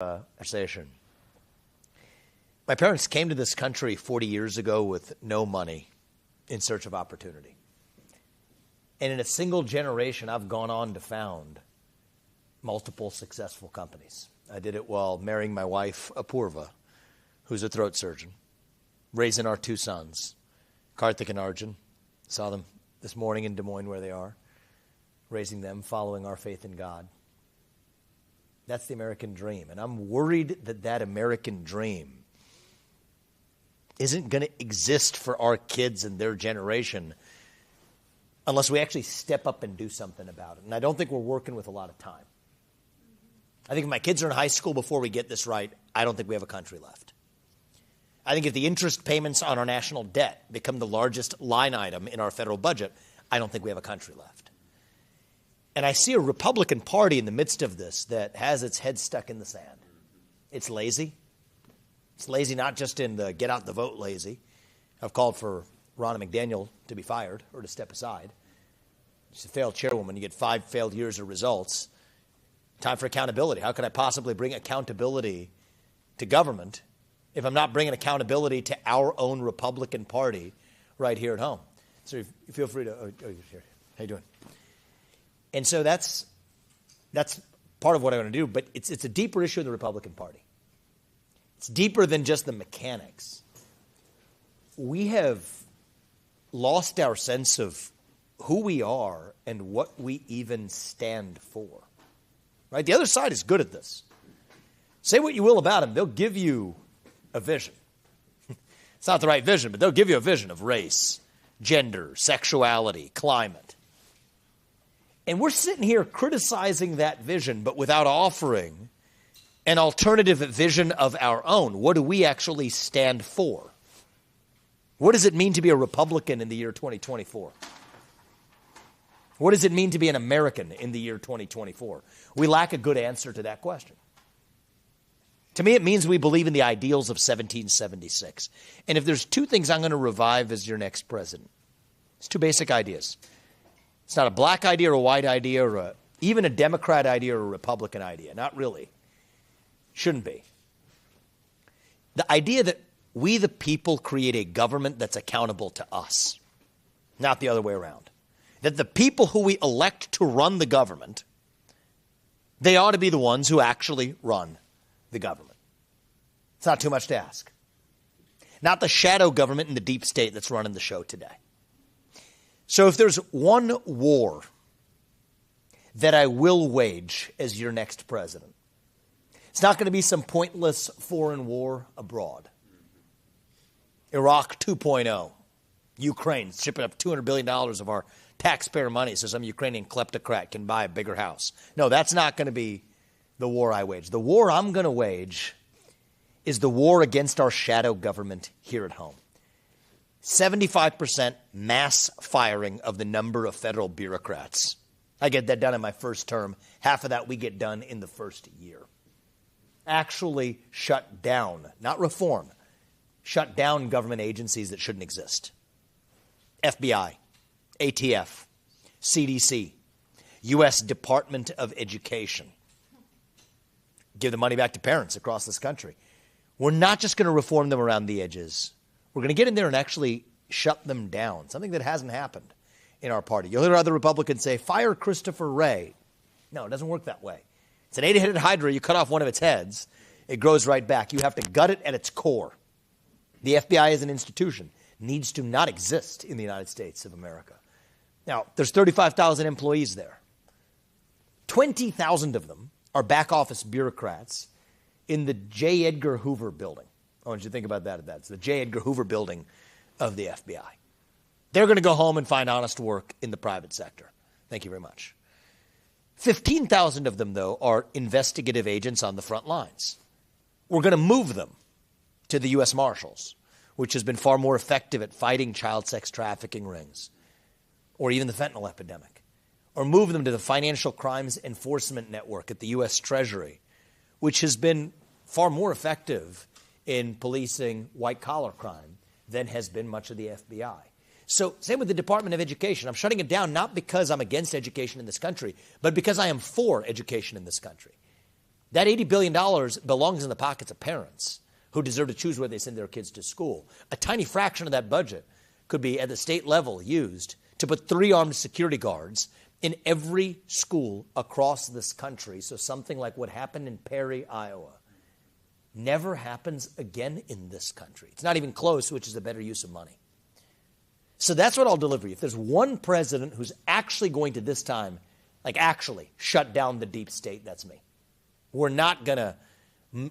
Conversation. My parents came to this country 40 years ago with no money in search of opportunity. And in a single generation, I've gone on to found multiple successful companies. I did it while marrying my wife, Apurva, who's a throat surgeon, raising our two sons, Karthik and Arjun. Saw them this morning in Des Moines where they are, raising them, following our faith in God. That's the American dream. And I'm worried that that American dream isn't going to exist for our kids and their generation unless we actually step up and do something about it. And I don't think we're working with a lot of time. I think if my kids are in high school before we get this right, I don't think we have a country left. I think if the interest payments on our national debt become the largest line item in our federal budget, I don't think we have a country left. And I see a Republican Party in the midst of this that has its head stuck in the sand. It's lazy. It's lazy not just in the get out the vote lazy. I've called for Ronna McDaniel to be fired or to step aside. She's a failed chairwoman. You get 5 failed years of results. Time for accountability. How can I possibly bring accountability to government if I'm not bringing accountability to our own Republican Party right here at home? So you feel free to, you're here. How you doing? And so that's part of what I want to do, but it's a deeper issue in the Republican Party. It's deeper than just the mechanics. We have lost our sense of who we are and what we even stand for. Right? The other side is good at this. Say what you will about them, they'll give you a vision. It's not the right vision, but they'll give you a vision of race, gender, sexuality, climate. And we're sitting here criticizing that vision, but without offering an alternative vision of our own. What do we actually stand for? What does it mean to be a Republican in the year 2024? What does it mean to be an American in the year 2024? We lack a good answer to that question. To me, it means we believe in the ideals of 1776. And if there's 2 things I'm going to revive as your next president, it's 2 basic ideas. It's not a black idea or a white idea or even a Democrat idea or a Republican idea. Not really. Shouldn't be. The idea that we, the people, create a government that's accountable to us, not the other way around. That the people who we elect to run the government, they ought to be the ones who actually run the government. It's not too much to ask. Not the shadow government and the deep state that's running the show today. So if there's one war that I will wage as your next president, it's not going to be some pointless foreign war abroad. Iraq 2.0. Ukraine shipping up $200 billion of our taxpayer money so some Ukrainian kleptocrat can buy a bigger house. No, that's not going to be the war I wage. The war I'm going to wage is the war against our shadow government here at home. 75% mass firing of the number of federal bureaucrats. I get that done in my first term. Half of that we get done in the first year. Actually shut down, not reform, shut down government agencies that shouldn't exist. FBI, ATF, CDC, U.S. Department of Education. Give the money back to parents across this country. We're not just going to reform them around the edges. We're going to get in there and actually shut them down, something that hasn't happened in our party. You'll hear other Republicans say, fire Christopher Wray. No, it doesn't work that way. It's an 8-headed hydra. You cut off one of its heads, it grows right back. You have to gut it at its core. The FBI as an institution needs to not exist in the United States of America. Now, there's 35,000 employees there. 20,000 of them are back office bureaucrats in the J. Edgar Hoover building. I want you to think about that. It's the J. Edgar Hoover building of the FBI. They're going to go home and find honest work in the private sector. Thank you very much. 15,000 of them, though, are investigative agents on the front lines. We're going to move them to the U.S. Marshals, which has been far more effective at fighting child sex trafficking rings, or even the fentanyl epidemic, or move them to the Financial Crimes Enforcement Network at the U.S. Treasury, which has been far more effective in policing white-collar crime than has been much of the FBI. So same with the Department of Education. I'm shutting it down not because I'm against education in this country, but because I am for education in this country. That $80 billion belongs in the pockets of parents who deserve to choose where they send their kids to school. A tiny fraction of that budget could be at the state level used to put 3 armed security guards in every school across this country. So something like what happened in Perry, Iowa, never happens again in this country. It's not even close, which is a better use of money. So that's what I'll deliver you. If there's one president who's actually going to this time, actually shut down the deep state, that's me. We're not going to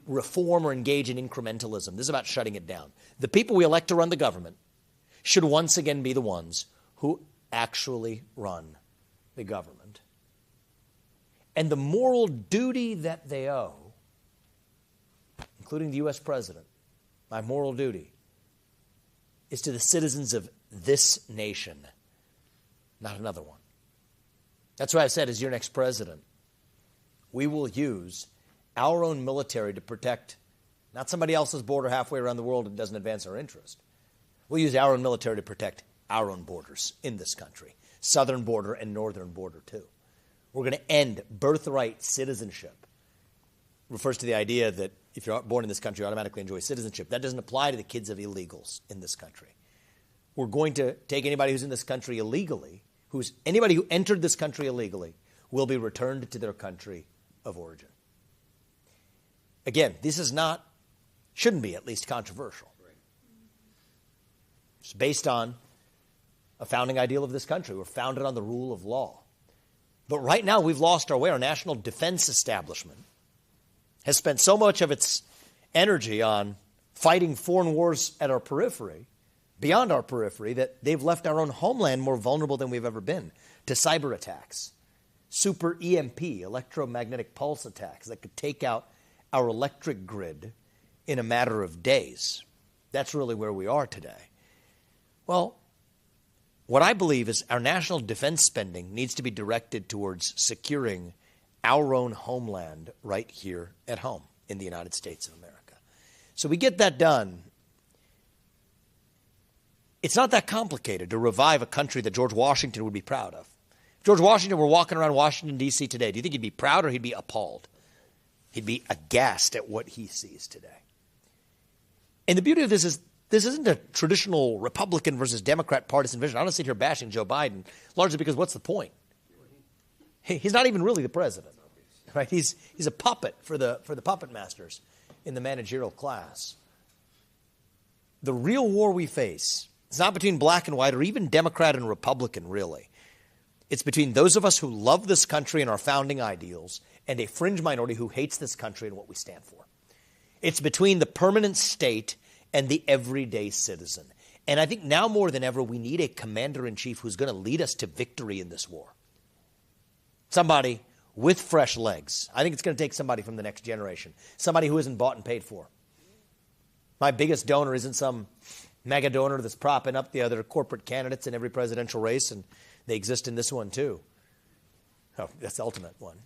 reform or engage in incrementalism. This is about shutting it down. The people we elect to run the government should once again be the ones who actually run the government. And the moral duty that they owe, including the U.S. president, my moral duty, is to the citizens of this nation, not another one. That's why I said, as your next president, we will use our own military to protect not somebody else's border halfway around the world that doesn't advance our interest. We'll use our own military to protect our own borders in this country, southern border and northern border too. We're going to end birthright citizenship. It refers to the idea that if you're born in this country, you automatically enjoy citizenship. That doesn't apply to the kids of illegals in this country. We're going to take anybody who's in this country illegally, anybody who entered this country illegally, will be returned to their country of origin. Again, this is not, shouldn't be at least controversial. It's based on a founding ideal of this country. We're founded on the rule of law. But right now we've lost our way. Our national defense establishment has spent so much of its energy on fighting foreign wars at our periphery, beyond our periphery, that they've left our own homeland more vulnerable than we've ever been to cyber attacks, super EMP, electromagnetic pulse attacks that could take out our electric grid in a matter of days. That's really where we are today. Well, what I believe is our national defense spending needs to be directed towards securing our own homeland right here at home in the United States of America. So we get that done. It's not that complicated to revive a country that George Washington would be proud of. If George Washington were walking around Washington, D.C. today, do you think he'd be proud or he'd be appalled? He'd be aghast at what he sees today. And the beauty of this is, this isn't a traditional Republican versus Democrat partisan vision. I don't sit here bashing Joe Biden, largely because what's the point? He's not even really the president, right? He's a puppet for the puppet masters in the managerial class. The real war we face, it's not between black and white or even Democrat and Republican, really. It's between those of us who love this country and our founding ideals and a fringe minority who hates this country and what we stand for. It's between the permanent state and the everyday citizen. And I think now more than ever, we need a commander-in-chief who's going to lead us to victory in this war. Somebody with fresh legs. I think it's going to take somebody from the next generation, somebody who isn't bought and paid for. My biggest donor isn't some mega donor that's propping up the other corporate candidates in every presidential race, and they exist in this one too. Oh, that's the ultimate one.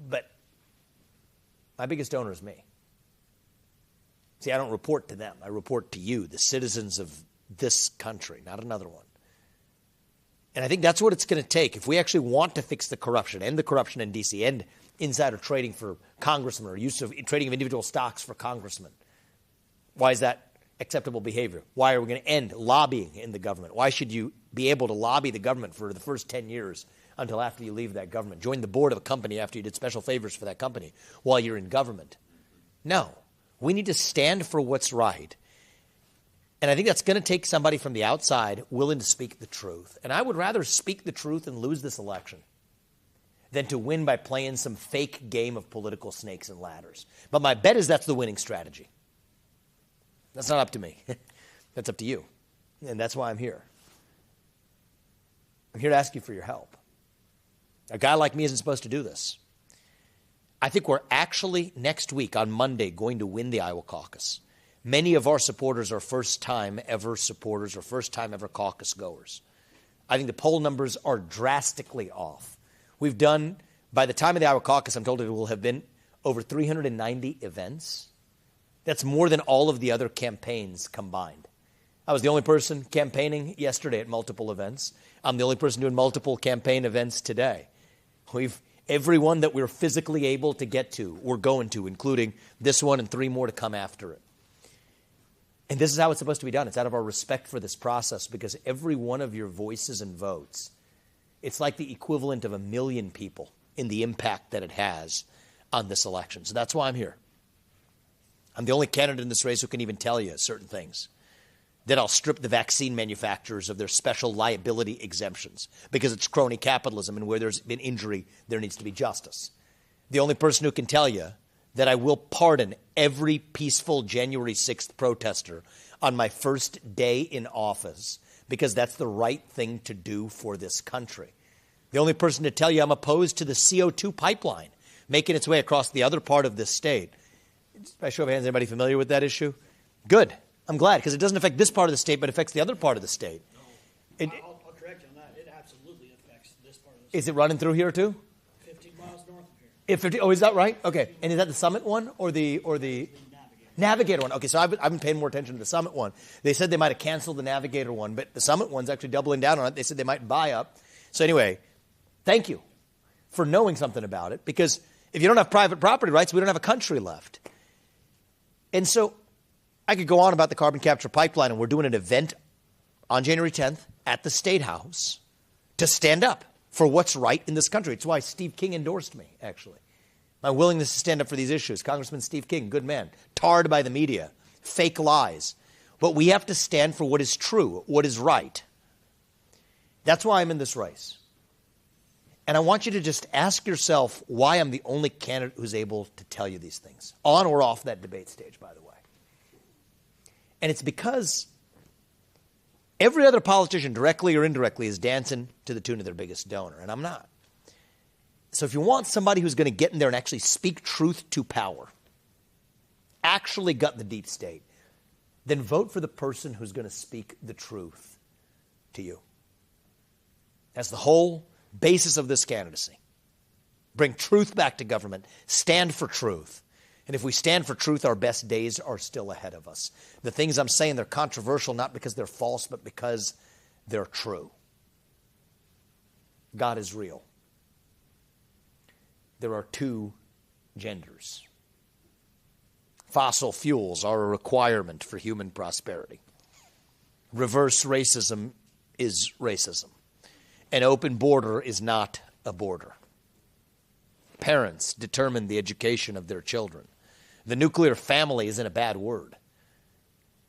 But my biggest donor is me. See, I don't report to them. I report to you, the citizens of this country, not another one. And I think that's what it's going to take. If we actually want to fix the corruption, end the corruption in D.C., end insider trading for congressmen or use of trading of individual stocks for congressmen. Why is that acceptable behavior? Why are we going to end lobbying in the government? Why should you be able to lobby the government for the first 10 years until after you leave that government? Join the board of a company after you did special favors for that company while you're in government. No. We need to stand for what's right. And I think that's going to take somebody from the outside willing to speak the truth. And I would rather speak the truth and lose this election than to win by playing some fake game of political snakes and ladders. But my bet is that's the winning strategy. That's not up to me. That's up to you. And that's why I'm here. I'm here to ask you for your help. A guy like me isn't supposed to do this. I think we're actually next week on Monday going to win the Iowa caucus. Many of our supporters are first-time ever supporters or first-time ever caucus goers. I think the poll numbers are drastically off. We've done, by the time of the Iowa caucus, I'm told it will have been over 390 events. That's more than all of the other campaigns combined. I was the only person campaigning yesterday at multiple events. I'm the only person doing multiple campaign events today. Every one that we're physically able to get to, we're going to, including this one and 3 more to come after it. And this is how it's supposed to be done. It's out of our respect for this process, because every one of your voices and votes, it's like the equivalent of 1 million people in the impact that it has on this election. So that's why I'm here. I'm the only candidate in this race who can even tell you certain things. That I'll strip the vaccine manufacturers of their special liability exemptions because it's crony capitalism, and where there's been injury, there needs to be justice. The only person who can tell you that I will pardon every peaceful January 6th protester on my first day in office, because that's the right thing to do for this country. The only person to tell you I'm opposed to the CO2 pipeline making its way across the other part of this state. By show of hands, anybody familiar with that issue? Good. I'm glad, because it doesn't affect this part of the state, but affects the other part of the state. No, I'll correct you on that. It absolutely affects this part of the state. Is it running through here too? 15 miles north of here. Oh, is that right? Okay. And is that the Summit one or the Navigator one? Okay, so I've been paying more attention to the Summit one. They said they might have canceled the Navigator one, but the Summit one's actually doubling down on it. They said they might buy up. So anyway, thank you for knowing something about it, because if you don't have private property rights, we don't have a country left. And so I could go on about the carbon capture pipeline, and we're doing an event on January 10th at the State House to stand up for what's right in this country. It's why Steve King endorsed me, actually. My willingness to stand up for these issues. Congressman Steve King, good man, tarred by the media, fake lies. But we have to stand for what is true, what is right. That's why I'm in this race. And I want you to just ask yourself why I'm the only candidate who's able to tell you these things, on or off that debate stage, by the way. And it's because every other politician, directly or indirectly, is dancing to the tune of their biggest donor, and I'm not. So if you want somebody who's going to get in there and actually speak truth to power, actually gut the deep state, then vote for the person who's going to speak the truth to you. That's the whole basis of this candidacy. Bring truth back to government. Stand for truth. And if we stand for truth, our best days are still ahead of us. The things I'm saying, they're controversial, not because they're false, but because they're true. God is real. There are 2 genders. Fossil fuels are a requirement for human prosperity. Reverse racism is racism. An open border is not a border. Parents determine the education of their children. The nuclear family isn't a bad word.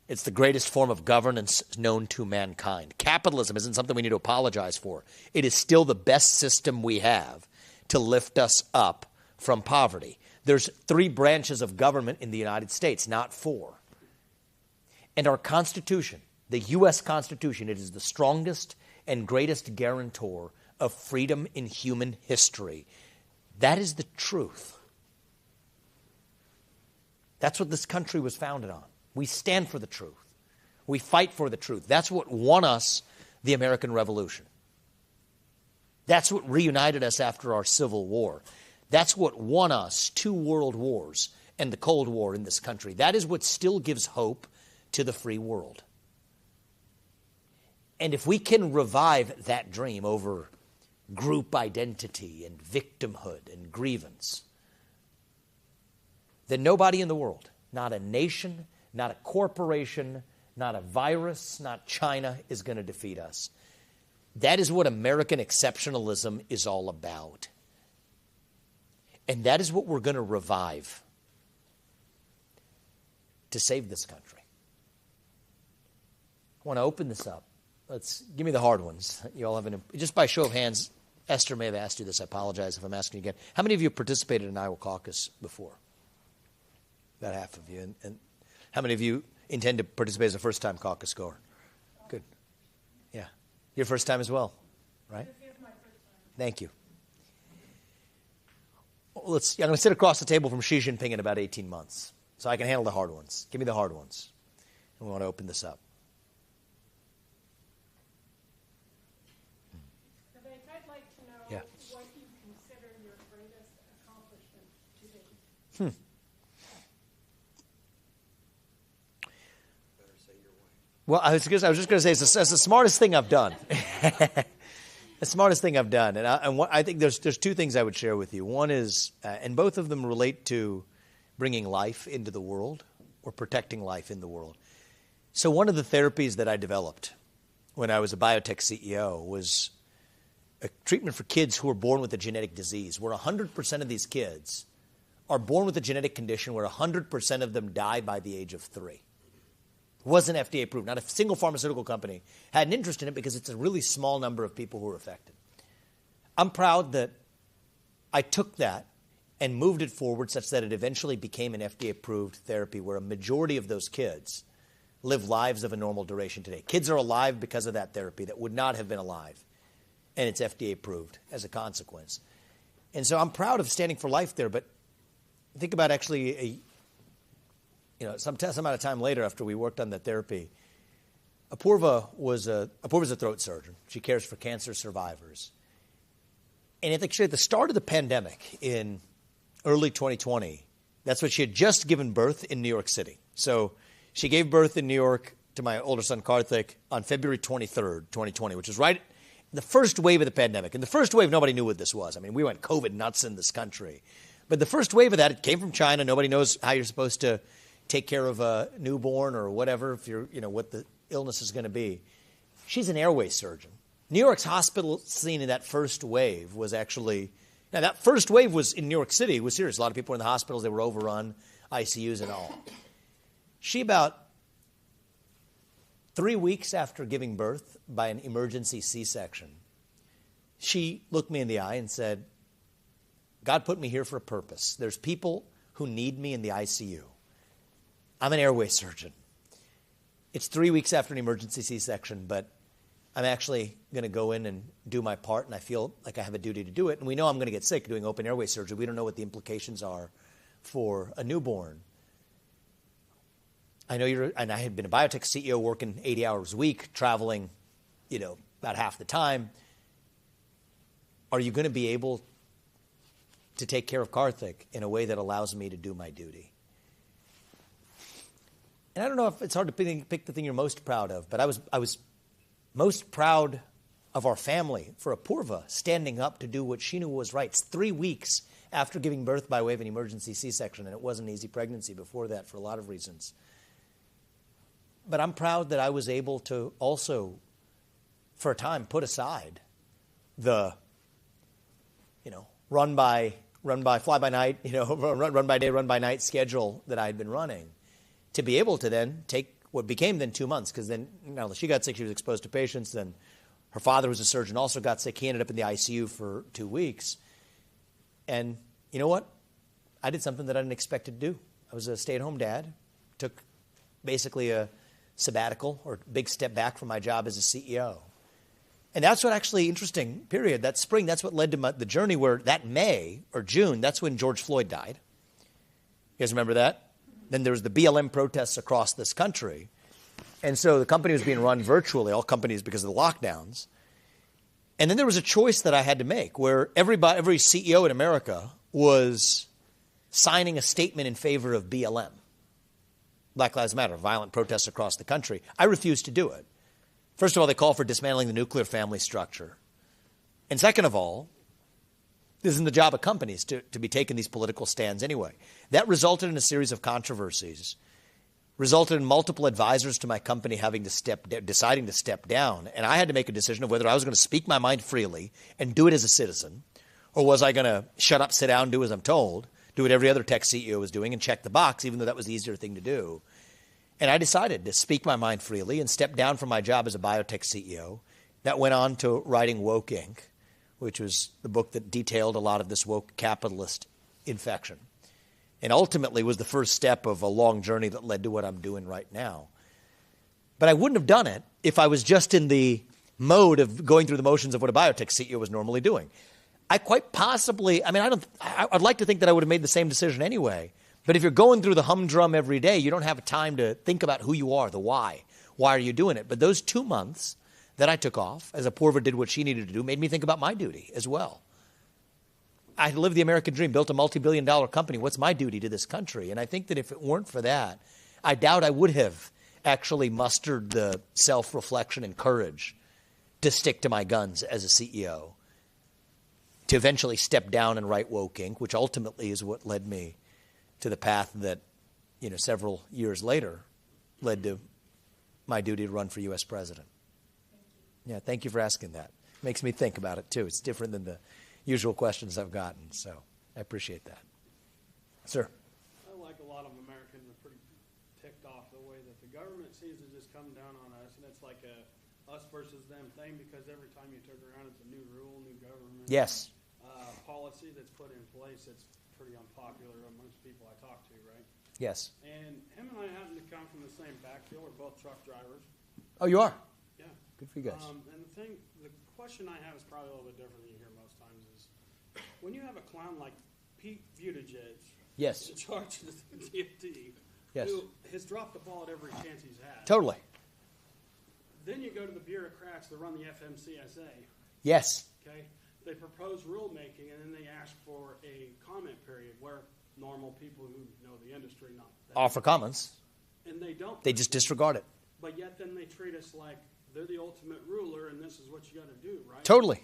It's the greatest form of governance known to mankind. Capitalism isn't something we need to apologize for. It is still the best system we have to lift us up from poverty. There's 3 branches of government in the United States, not 4. And our Constitution, the U.S. Constitution, it is the strongest and greatest guarantor of freedom in human history. That is the truth. That's what this country was founded on. We stand for the truth. We fight for the truth. That's what won us the American Revolution. That's what reunited us after our Civil War. That's what won us 2 world wars and the Cold War in this country. That is what still gives hope to the free world. And if we can revive that dream over group identity and victimhood and grievance, then nobody in the world, not a nation, not a corporation, not a virus, not China, is going to defeat us. That is what American exceptionalism is all about. And that is what we're going to revive to save this country. I want to open this up. Give me the hard ones. You all have just by show of hands, Esther may have asked you this. I apologize if I'm asking you again. How many of you participated in Iowa caucus before? About half of you. And how many of you intend to participate as a first-time caucus goer? Good. Yeah. Your first time as well, right? This is my first time. Thank you. Well, I'm going to sit across the table from Xi Jinping in about 18 months, so I can handle the hard ones. Give me the hard ones. And we want to open this up. Vivek, I'd like to know Yeah. what you consider your greatest accomplishment to date. Well, I was just going to say, it's the smartest thing I've done. The smartest thing I've done, and I think there's two things I would share with you. One is, and both of them relate to bringing life into the world or protecting life in the world. So one of the therapies that I developed when I was a biotech CEO was a treatment for kids who are born with a genetic disease, where 100% of these kids are born with a genetic condition where 100% of them die by the age of 3. It wasn't FDA approved. Not a single pharmaceutical company had an interest in it because it's a really small number of people who are affected. I'm proud that I took that and moved it forward such that it eventually became an FDA-approved therapy where a majority of those kids live lives of a normal duration today. Kids are alive because of that therapy that would not have been alive, and it's FDA-approved as a consequence. And so I'm proud of standing for life there, but think about actually some amount of time later after we worked on that therapy, Apurva's a throat surgeon. She cares for cancer survivors. And actually at the start of the pandemic in early 2020, that's when she had just given birth in New York City. So she gave birth in New York to my older son, Karthik, on February 23rd, 2020, which is right the first wave of the pandemic. And the first wave, nobody knew what this was. I mean, we went COVID nuts in this country. But the first wave of that, it came from China. Nobody knows how you're supposed to take care of a newborn or whatever, if you're, what the illness is going to be. She's an airway surgeon. New York's hospital scene in that first wave was actually, now that first wave was in New York City. It was serious. A lot of people were in the hospitals. They were overrun, ICUs and all. She, about 3 weeks after giving birth by an emergency C-section, she looked me in the eye and said, God put me here for a purpose. There's people who need me in the ICU. I'm an airway surgeon. It's 3 weeks after an emergency C-section, but I'm actually going to go in and do my part, and I feel like I have a duty to do it. And we know I'm going to get sick doing open airway surgery. We don't know what the implications are for a newborn. I know and I had been a biotech CEO working 80 hours a week, traveling, about half the time. Are you going to be able to take care of Karthik in a way that allows me to do my duty? And I don't know if it's hard to pick the thing you're most proud of, but I was most proud of our family for Apurva standing up to do what she knew was right. It's 3 weeks after giving birth by way of an emergency C-section, and it wasn't an easy pregnancy before that for a lot of reasons. But I'm proud that I was able to also, for a time, put aside the, run by fly by night, run by day, run by night schedule that I had been running, to be able to then take what became then 2 months, because then she got sick, she was exposed to patients, then her father was a surgeon, also got sick. He ended up in the ICU for 2 weeks. And you know what? I did something that I didn't expect to do. I was a stay-at-home dad, took basically a sabbatical or big step back from my job as a CEO. And that's what actually, interesting period, that spring, that's what led to the journey where that May or June, that's when George Floyd died. You guys remember that? Then there was the BLM protests across this country. And so the company was being run virtually, all companies because of the lockdowns. And then there was a choice that I had to make where every CEO in America was signing a statement in favor of BLM, Black Lives Matter, violent protests across the country. I refused to do it. First of all, they call for dismantling the nuclear family structure. And second of all, this isn't the job of companies to be taking these political stands anyway. That resulted in a series of controversies, resulted in multiple advisors to my company deciding to step down. And I had to make a decision of whether I was going to speak my mind freely and do it as a citizen, or was I going to shut up, sit down, do as I'm told, do what every other tech CEO was doing and check the box, even though that was the easier thing to do. And I decided to speak my mind freely and step down from my job as a biotech CEO. That went on to writing Woke Inc., which was the book that detailed a lot of this woke capitalist infection. And ultimately was the first step of a long journey that led to what I'm doing right now. But I wouldn't have done it if I was just in the mode of going through the motions of what a biotech CEO was normally doing. I quite possibly, I'd like to think that I would have made the same decision anyway. But if you're going through the humdrum every day, you don't have time to think about who you are, the why. Why are you doing it? But those 2 months that I took off, as Apurva did what she needed to do, made me think about my duty as well. I lived the American dream, built a multi-billion-dollar company. What's my duty to this country? And I think that if it weren't for that, I doubt I would have actually mustered the self-reflection and courage to stick to my guns as a CEO, to eventually step down and write Woke Inc., which ultimately is what led me to the path that, several years later led to my duty to run for U.S. president. Yeah, thank you for asking that. Makes me think about it, too. It's different than the usual questions I've gotten, so I appreciate that. Sir? I like a lot of Americans are pretty ticked off the way that the government seems to just come down on us, and it's like a us versus them thing, because every time you turn around, it's a new rule, new government. Yes. Policy that's put in place that's pretty unpopular amongst people I talk to, right? Yes. And him and I happen to come from the same backfield. We're both truck drivers. Oh, you are? Yeah. Good for you guys. And the question I have is probably a little bit different than you hear most times is, when you have a clown like Pete Buttigieg Yes. in charge of the DFT, Yes. who has dropped the ball at every chance he's had. Totally. Then you go to the bureaucrats that run the FMCSA, Yes. okay? They propose rulemaking, and then they ask for a comment period where normal people who know the industry not that, Offer comments. and they don't. They just disregard it. But yet then they treat us like they're the ultimate ruler, and this is what you got to do, right? Totally.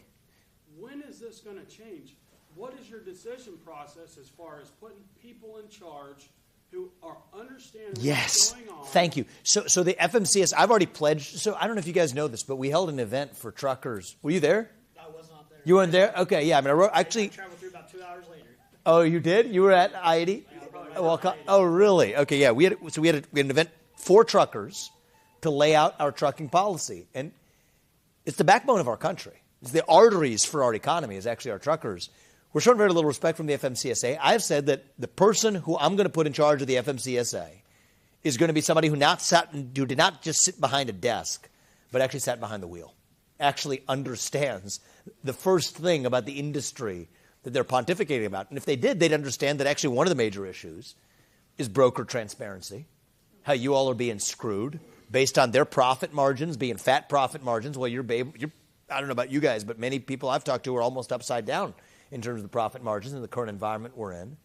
When is this going to change? What is your decision process as far as putting people in charge who are understanding Yes. what's going on? Thank you. So the FMCS, I've already pledged. So I don't know if you guys know this, but we held an event for truckers. Were you there? I was not there. You weren't there? Okay, yeah. I mean, I wrote, I actually. traveled through about 2 hours later. Oh, you did? You were at I-80? Oh, really? Okay, yeah. We had an event for truckers to lay out our trucking policy. And it's the backbone of our country. It's the arteries for our economy is actually our truckers. We're showing very little respect from the FMCSA. I've said that the person who I'm going to put in charge of the FMCSA is going to be somebody who did not just sit behind a desk, but actually sat behind the wheel, actually understands the first thing about the industry that they're pontificating about. And if they did, they'd understand that actually one of the major issues is broker transparency, how you all are being screwed based on their profit margins, being fat profit margins. Well, you're I don't know about you guys, but many people I've talked to are almost upside down in terms of the profit margins in the current environment we're in.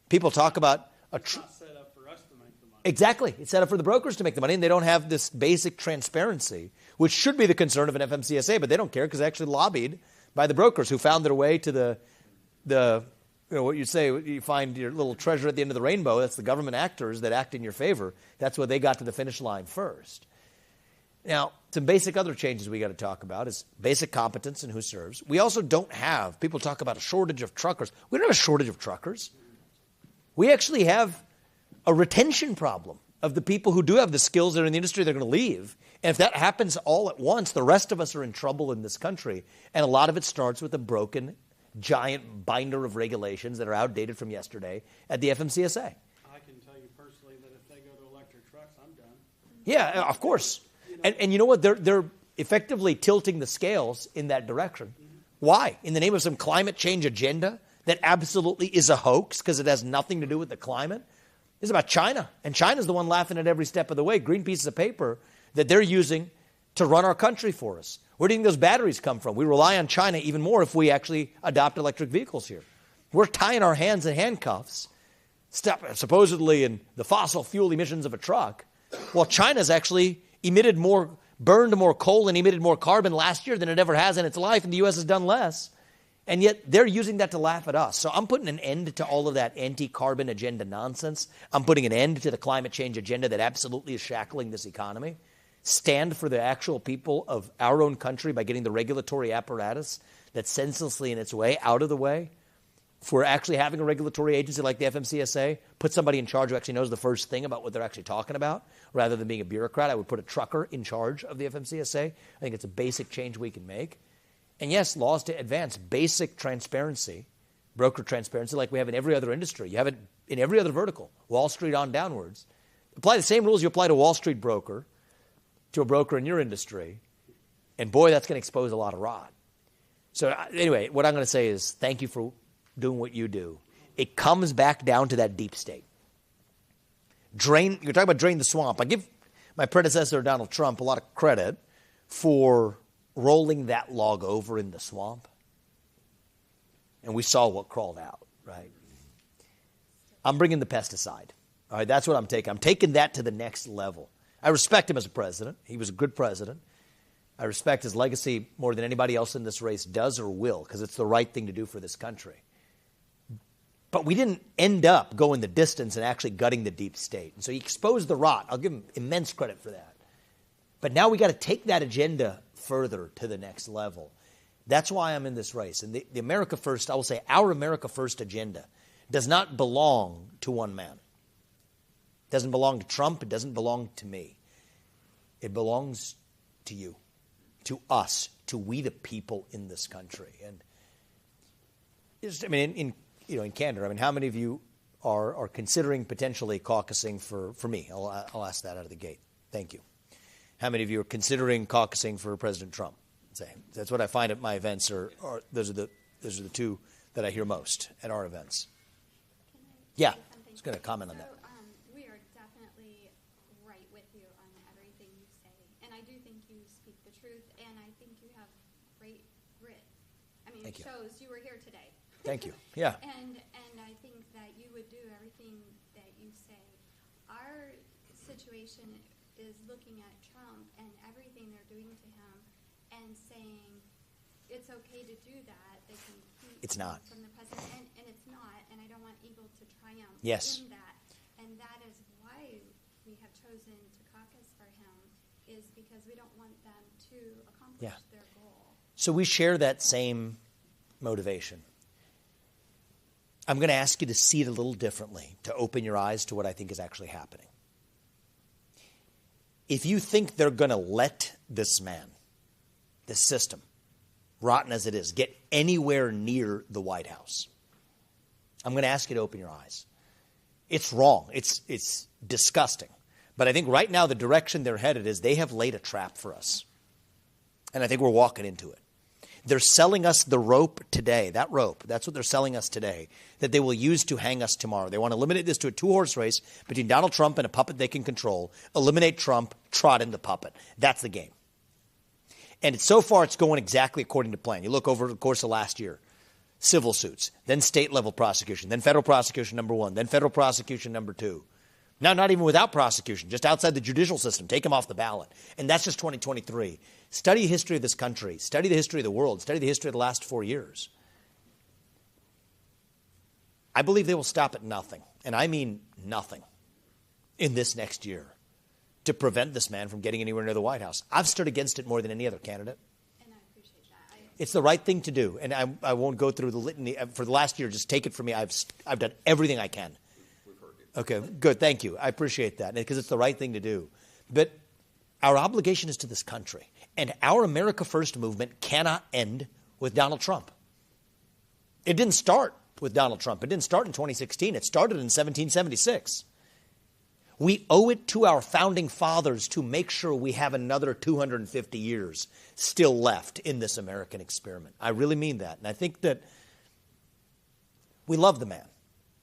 People talk about It's not set up for us to make the money. Exactly. It's set up for the brokers to make the money, and they don't have this basic transparency, which should be the concern of an FMCSA, but they don't care because they're actually lobbied by the brokers who found their way to the what you say, you find your little treasure at the end of the rainbow. That's the government actors that act in your favor. That's what they got to the finish line first. Now, some basic other changes we got to talk about is basic competence and who serves. We also don't have, people talk about a shortage of truckers. We don't have a shortage of truckers. We actually have a retention problem of the people who do have the skills that are in the industry, they're going to leave. And if that happens all at once, the rest of us are in trouble in this country. And a lot of it starts with a broken, giant binder of regulations that are outdated from yesterday at the FMCSA. I can tell you personally that if they go to electric trucks, I'm done. Yeah, of course. And you know what? They're effectively tilting the scales in that direction. Why? In the name of some climate change agenda that absolutely is a hoax because it has nothing to do with the climate. It's about China. And China's the one laughing at every step of the way. Green pieces of paper that they're using to run our country for us. Where do you think those batteries come from? We rely on China even more if we actually adopt electric vehicles here. We're tying our hands in handcuffs, supposedly in the fossil fuel emissions of a truck, while China's actually burned more coal and emitted more carbon last year than it ever has in its life, and the U.S. has done less. And yet they're using that to laugh at us. So I'm putting an end to all of that anti-carbon agenda nonsense. I'm putting an end to the climate change agenda that absolutely is shackling this economy. Stand for the actual people of our own country by getting the regulatory apparatus that's senselessly in its way out of the way. If we're actually having a regulatory agency like the FMCSA, put somebody in charge who actually knows the first thing about what they're actually talking about, rather than being a bureaucrat. I would put a trucker in charge of the FMCSA. I think it's a basic change we can make. And yes, laws to advance basic transparency, broker transparency, like we have in every other industry. You have it in every other vertical, Wall Street on downwards. Apply the same rules you apply to a Wall Street broker to a broker in your industry, and boy, that's going to expose a lot of rot. So anyway, what I'm going to say is thank you for doing what you do. It comes back down to that deep state. You're talking about drain the swamp. I give my predecessor, Donald Trump, a lot of credit for rolling that log over in the swamp. And we saw what crawled out, right? I'm bringing the pesticide. All right, that's what I'm taking. I'm taking that to the next level. I respect him as a president. He was a good president. I respect his legacy more than anybody else in this race does or will, because it's the right thing to do for this country. But we didn't end up going the distance and actually gutting the deep state. And so he exposed the rot. I'll give him immense credit for that. But now we got to take that agenda further to the next level. That's why I'm in this race. And the America First, I will say, our America First agenda does not belong to one man. It doesn't belong to Trump. It doesn't belong to me. It belongs to you, to us, to we the people in this country. And in candor, how many of you are considering potentially caucusing for me? I'll ask that out of the gate. Thank you. How many of you are considering caucusing for President Trump? That's what I find at my events. Those are the two that I hear most at our events. Yeah, I was going to comment on that. We are definitely right with you on everything you say, and I do think you speak the truth, and I think you have great grit. Thank it you. shows you were here today. Thank you. Yeah. And I think that you would do everything that you say. Our situation is looking at Trump and everything they're doing to him and saying it's okay to do that. They can keep It's not. from the president, and it's not. And I don't want evil to triumph Yes. in that. And that is why we have chosen to caucus for him, is because we don't want them to accomplish their goal. So we share that same motivation. I'm going to ask you to see it a little differently, to open your eyes to what I think is actually happening. If you think they're going to let this man, this system, rotten as it is, get anywhere near the White House, I'm going to ask you to open your eyes. It's wrong. It's disgusting. But I think right now the direction they're headed is they have laid a trap for us. And I think we're walking into it. They're selling us the rope today, that rope, that's what they're selling us today, that they will use to hang us tomorrow. They want to eliminate this to a two-horse race between Donald Trump and a puppet they can control. Eliminate Trump, trot in the puppet. That's the game. And so far it's going exactly according to plan. You look over the course of last year. Civil suits, then state-level prosecution, then federal prosecution number 1, then federal prosecution number 2. Now, not even without prosecution, just outside the judicial system. Take them off the ballot. And that's just 2023. Study the history of this country. Study the history of the world. Study the history of the last 4 years. I believe they will stop at nothing, and I mean nothing, in this next year to prevent this man from getting anywhere near the White House. I've stood against it more than any other candidate. And I appreciate that. It's the right thing to do, and I won't go through the litany. For the last year, just take it from me. I've done everything I can. Okay, good. Thank you. I appreciate that, because it's the right thing to do. But our obligation is to this country, and our America First movement cannot end with Donald Trump. It didn't start with Donald Trump. It didn't start in 2016. It started in 1776. We owe it to our founding fathers to make sure we have another 250 years still left in this American experiment. I really mean that. And I think that we love the man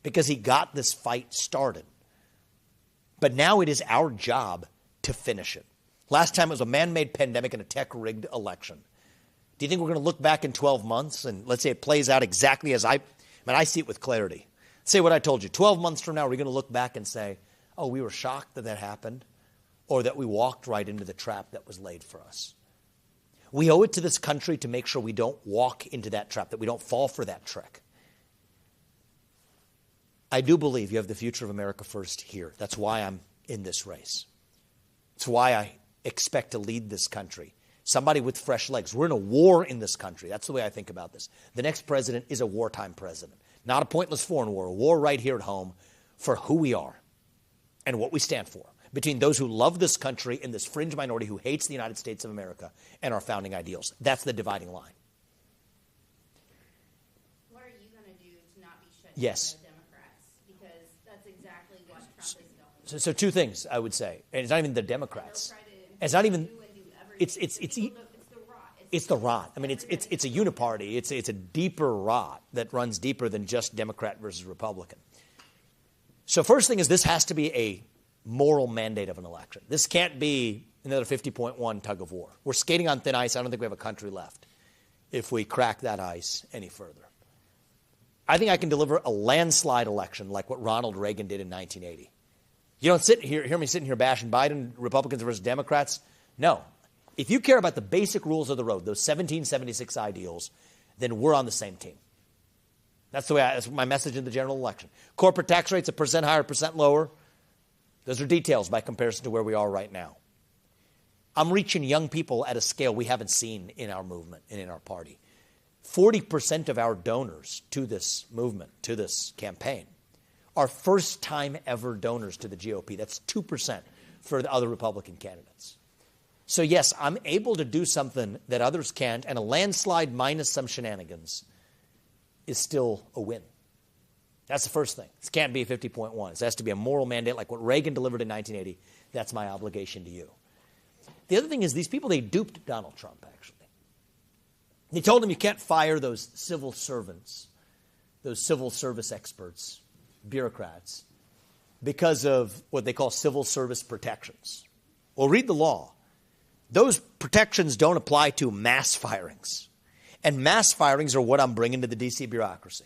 because he got this fight started. But now it is our job to finish it. Last time it was a man-made pandemic and a tech-rigged election. Do you think we're going to look back in 12 months and let's say it plays out exactly as I see it with clarity. Say what I told you. 12 months from now, we're going to look back and say, oh, we were shocked that that happened, or that we walked right into the trap that was laid for us. We owe it to this country to make sure we don't walk into that trap, that we don't fall for that trick. I do believe you have the future of America First here. That's why I'm in this race. It's why I expect to lead this country. Somebody with fresh legs. We're in a war in this country. That's the way I think about this. The next president is a wartime president, not a pointless foreign war, a war right here at home for who we are and what we stand for, between those who love this country and this fringe minority who hates the United States of America and our founding ideals. That's the dividing line. What are you going to do to not be shut Yes. down by the Democrats? Because that's exactly what Trump is going So two things I would say, and it's not even the Democrats. It's not even. It's the rot. I mean, it's a uniparty. It's a deeper rot that runs deeper than just Democrat versus Republican. So first thing is this has to be a moral mandate of an election. This can't be another 50.1 tug of war. We're skating on thin ice. I don't think we have a country left if we crack that ice any further. I think I can deliver a landslide election like what Ronald Reagan did in 1980. You don't hear me sitting here bashing Biden, Republicans versus Democrats. No. If you care about the basic rules of the road, those 1776 ideals, then we're on the same team. That's that's my message in the general election. Corporate tax rates, 1% higher, 1% lower. Those are details by comparison to where we are right now. I'm reaching young people at a scale we haven't seen in our movement and in our party. 40% of our donors to this movement, to this campaign, are first-time ever donors to the GOP. That's 2% for the other Republican candidates. So yes, I'm able to do something that others can't, and a landslide minus some shenanigans is still a win. That's the first thing. This can't be a 50.1. This has to be a moral mandate like what Reagan delivered in 1980. That's my obligation to you. The other thing is these people, they duped Donald Trump, actually. They told him you can't fire those civil servants, those civil service experts, bureaucrats, because of what they call civil service protections. Well, read the law. Those protections don't apply to mass firings. And mass firings are what I'm bringing to the D.C. bureaucracy.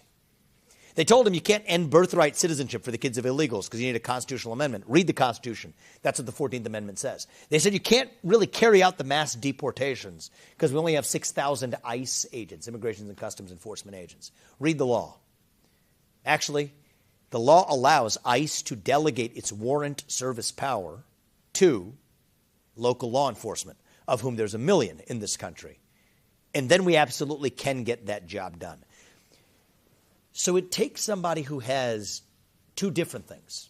They told him you can't end birthright citizenship for the kids of illegals because you need a constitutional amendment. Read the Constitution. That's what the 14th Amendment says. They said you can't really carry out the mass deportations because we only have 6,000 ICE agents, Immigration and Customs Enforcement agents. Read the law. Actually, the law allows ICE to delegate its warrant service power to local law enforcement, of whom there's 1 million in this country. And then we absolutely can get that job done. So it takes somebody who has two different things.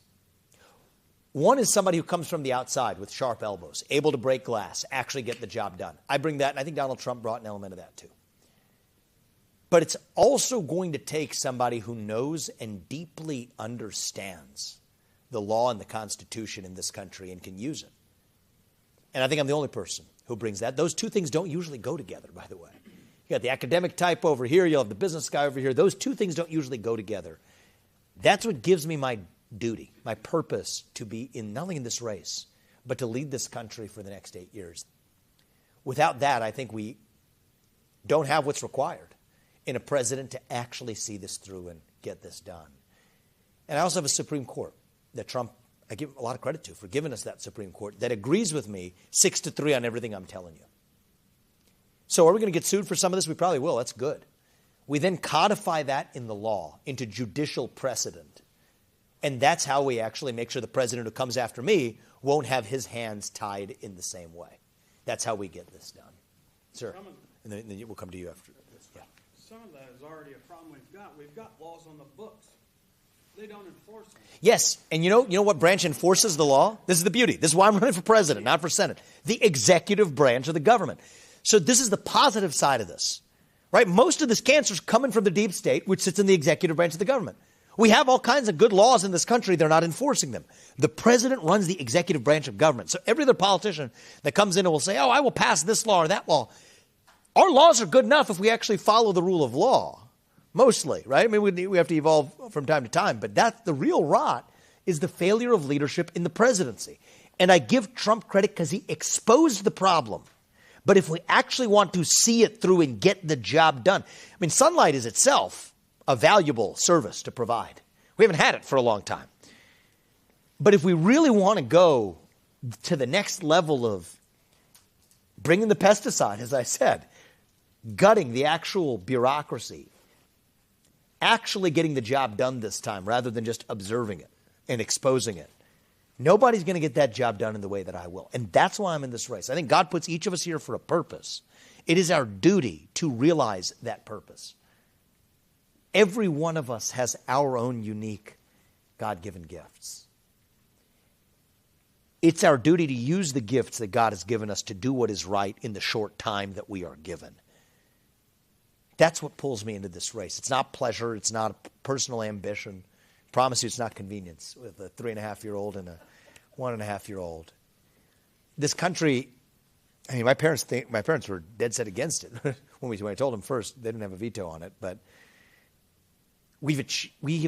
One is somebody who comes from the outside with sharp elbows, able to break glass, actually get the job done. I bring that, and I think Donald Trump brought an element of that too. But it's also going to take somebody who knows and deeply understands the law and the Constitution in this country and can use it. And I think I'm the only person who brings that. Those two things don't usually go together, by the way. You got the academic type over here, you'll have the business guy over here. Those two things don't usually go together. That's what gives me my duty, my purpose to be in not only in this race, but to lead this country for the next 8 years. Without that, I think we don't have what's required in a president to actually see this through and get this done. And I also have a Supreme Court that Trump, I give a lot of credit to for giving us that Supreme Court that agrees with me 6-3 on everything I'm telling you. So are we going to get sued for some of this? We probably will. That's good. We then codify that in the law into judicial precedent. And that's how we actually make sure the president who comes after me won't have his hands tied in the same way. That's how we get this done. Sir, and then we'll come to you after this. Yeah. Some of that is already a problem we've got. We've got laws on the books. They don't enforce them. Yes, and you know what branch enforces the law? This is the beauty. This is why I'm running for president, not for Senate. The executive branch of the government. So this is the positive side of this, right? Most of this cancer is coming from the deep state, which sits in the executive branch of the government. We have all kinds of good laws in this country. They're not enforcing them. The president runs the executive branch of government. So every other politician that comes in and will say, oh, I will pass this law or that law. Our laws are good enough if we actually follow the rule of law, mostly, right? I mean, we have to evolve from time to time. But that's the real rot is the failure of leadership in the presidency. And I give Trump credit because he exposed the problem. But if we actually want to see it through and get the job done, I mean, sunlight is itself a valuable service to provide. We haven't had it for a long time. But if we really want to go to the next level of bringing the pesticide, as I said, gutting the actual bureaucracy, actually getting the job done this time rather than just observing it and exposing it, nobody's going to get that job done in the way that I will. And that's why I'm in this race. I think God puts each of us here for a purpose. It is our duty to realize that purpose. Every one of us has our own unique God-given gifts. It's our duty to use the gifts that God has given us to do what is right in the short time that we are given. That's what pulls me into this race. It's not pleasure. It's not a personal ambition. I promise you it's not convenience with a 3.5-year-old and a 1.5-year-old. This country, I mean, my parents were dead set against it. when I told them first, they didn't have a veto on it. But we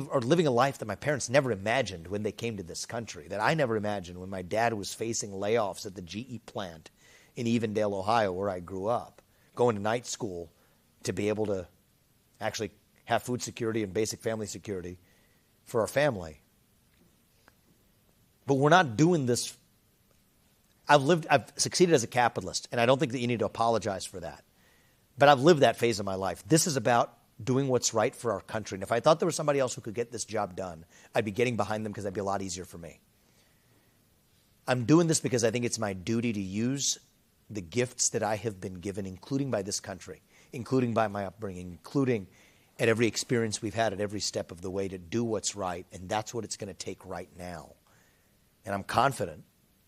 are living a life that my parents never imagined when they came to this country, that I never imagined when my dad was facing layoffs at the GE plant in Evendale, Ohio, where I grew up, going to night school to be able to actually have food security and basic family security for our family. But we're not doing this. I've succeeded as a capitalist, and I don't think that you need to apologize for that. But I've lived that phase of my life. This is about doing what's right for our country. And if I thought there was somebody else who could get this job done, I'd be getting behind them because that'd be a lot easier for me. I'm doing this because I think it's my duty to use the gifts that I have been given, including by this country, including by my upbringing, including at every experience we've had at every step of the way, to do what's right. And that's what it's going to take right now. And I'm confident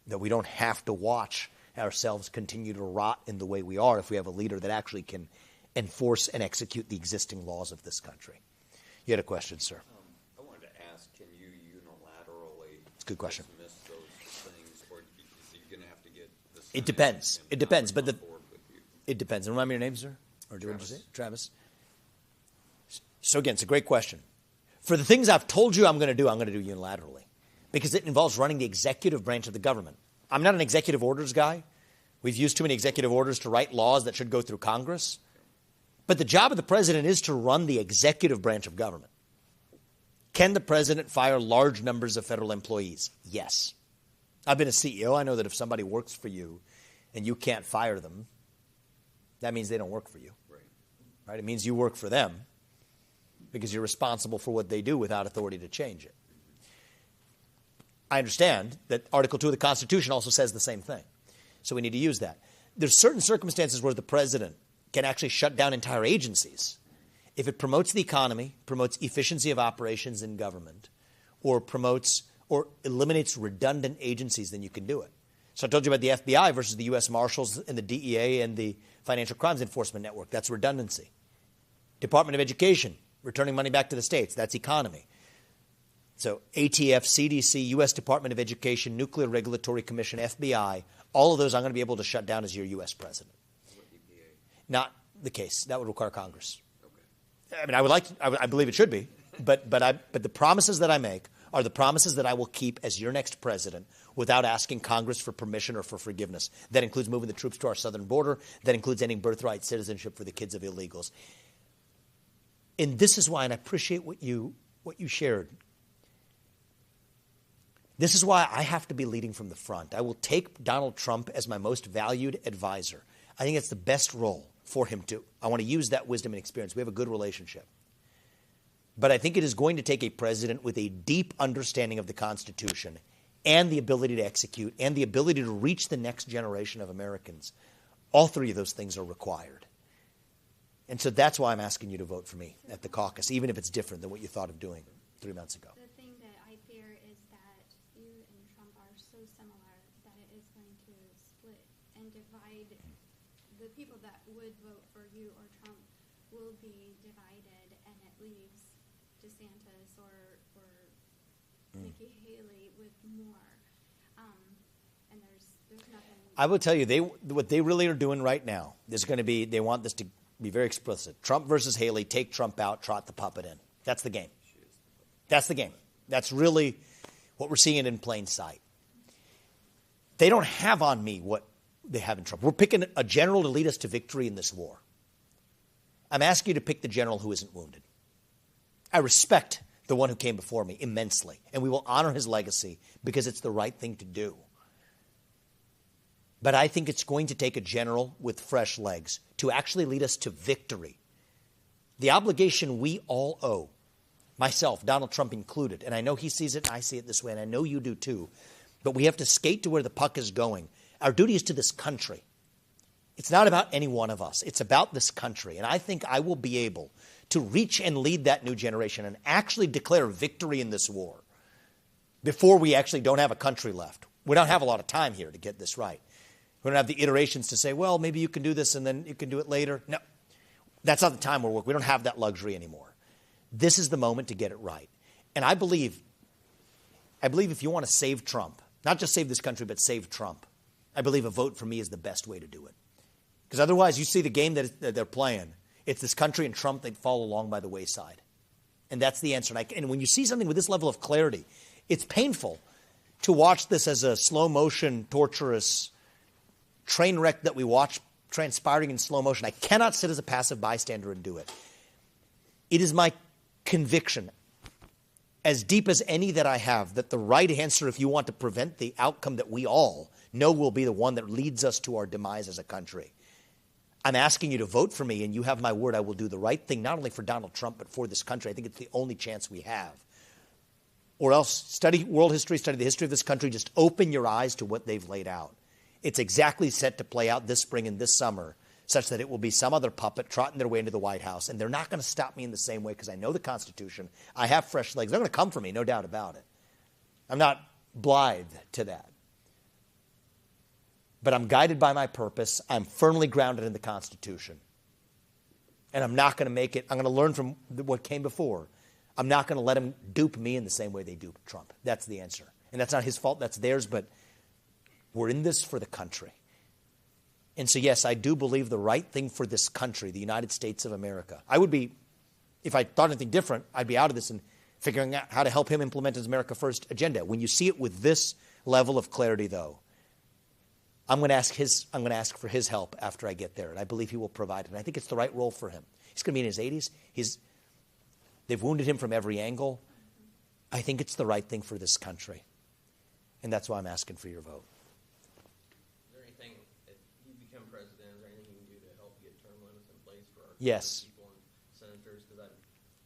that we don't have to watch ourselves continue to rot in the way we are if we have a leader that actually can enforce and execute the existing laws of this country. You had a question, sir. I wanted to ask, can you unilaterally It's a good question. dismiss those things, or is you going to have to get the Senate It depends. and It depends. Congress But on board with you? it depends. And remind me your name, sir? Or do you want to say? Travis. Travis. So again, it's a great question. For the things I've told you I'm going to do unilaterally, because it involves running the executive branch of the government. I'm not an executive orders guy. We've used too many executive orders to write laws that should go through Congress. But the job of the president is to run the executive branch of government. Can the president fire large numbers of federal employees? Yes. I've been a CEO. I know that if somebody works for you and you can't fire them, that means they don't work for you. Right? It means you work for them because you're responsible for what they do without authority to change it. I understand that Article 2 of the Constitution also says the same thing. So we need to use that. There's certain circumstances where the president can actually shut down entire agencies if it promotes the economy, promotes efficiency of operations in government, or promotes or eliminates redundant agencies, then you can do it. So I told you about the FBI versus the U.S. Marshals and the DEA and the Financial Crimes Enforcement Network. That's redundancy. Department of Education, returning money back to the states. That's economy. So ATF, CDC, U.S. Department of Education, Nuclear Regulatory Commission, FBI, all of those I'm going to be able to shut down as your U.S. president. Not the case. That would require Congress. Okay. I mean, I believe it should be, but the promises that I make are the promises that I will keep as your next president without asking Congress for permission or for forgiveness. That includes moving the troops to our southern border. That includes ending birthright citizenship for the kids of illegals. And this is why, and I appreciate what you shared. This is why I have to be leading from the front. I will take Donald Trump as my most valued advisor. I think it's the best role for him to. I want to use that wisdom and experience. We have a good relationship. But I think it is going to take a president with a deep understanding of the Constitution and the ability to execute and the ability to reach the next generation of Americans. All three of those things are required. And so that's why I'm asking you to vote for me at the caucus, even if it's different than what you thought of doing 3 months ago. The thing that I fear is that you and Trump are so similar that it is going to split and divide. The people that would vote for you or Trump will be divided, and it leaves DeSantis or Nikki Haley with more. And there's nothing. I will tell you, what they really are doing right now is going to be, they want this to be very explicit. Trump versus Haley, take Trump out, trot the puppet in. That's the game. That's the game. That's really what we're seeing in plain sight. They don't have on me what they have in Trump. We're picking a general to lead us to victory in this war. I'm asking you to pick the general who isn't wounded. I respect the one who came before me immensely, and we will honor his legacy because it's the right thing to do. But I think it's going to take a general with fresh legs to actually lead us to victory. The obligation we all owe, myself, Donald Trump included, and I know he sees it and I see it this way, and I know you do too, but we have to skate to where the puck is going. Our duty is to this country. It's not about any one of us. It's about this country. And I think I will be able to reach and lead that new generation and actually declare victory in this war before we actually don't have a country left. We don't have a lot of time here to get this right. We don't have the iterations to say, well, maybe you can do this and then you can do it later. No, that's not the time we're working. We don't have that luxury anymore. This is the moment to get it right. And I believe if you want to save Trump, not just save this country, but save Trump, I believe a vote for me is the best way to do it. Because otherwise, you see the game that they're playing. It's this country and Trump that fall along by the wayside. And that's the answer. And when you see something with this level of clarity, it's painful to watch this as a slow motion, torturous train wreck that we watch transpiring in slow motion. I cannot sit as a passive bystander and do it. It is my conviction as deep as any that I have, that the right answer, if you want to prevent the outcome that we all know will be the one that leads us to our demise as a country, I'm asking you to vote for me, and you have my word I will do the right thing, not only for Donald Trump, but for this country. I think it's the only chance we have. Or else study world history, study the history of this country, just open your eyes to what they've laid out. It's exactly set to play out this spring and this summer, such that it will be some other puppet trotting their way into the White House, and they're not going to stop me in the same way because I know the Constitution. I have fresh legs. They're going to come for me, no doubt about it. I'm not blithe to that. But I'm guided by my purpose. I'm firmly grounded in the Constitution. And I'm not going to make it, I'm going to learn from what came before. I'm not going to let them dupe me in the same way they duped Trump. That's the answer. And that's not his fault, that's theirs, but we're in this for the country. And so, yes, I do believe the right thing for this country, the United States of America. I would be, if I thought anything different, I'd be out of this and figuring out how to help him implement his America First agenda. When you see it with this level of clarity, though, I'm going to ask for his help after I get there, and I believe he will provide it. And I think it's the right role for him. He's going to be in his 80s. They've wounded him from every angle. I think it's the right thing for this country. And that's why I'm asking for your vote. Is there anything, if you become president, is there anything you can do to help get term limits in place for our Yes. people and senators? Because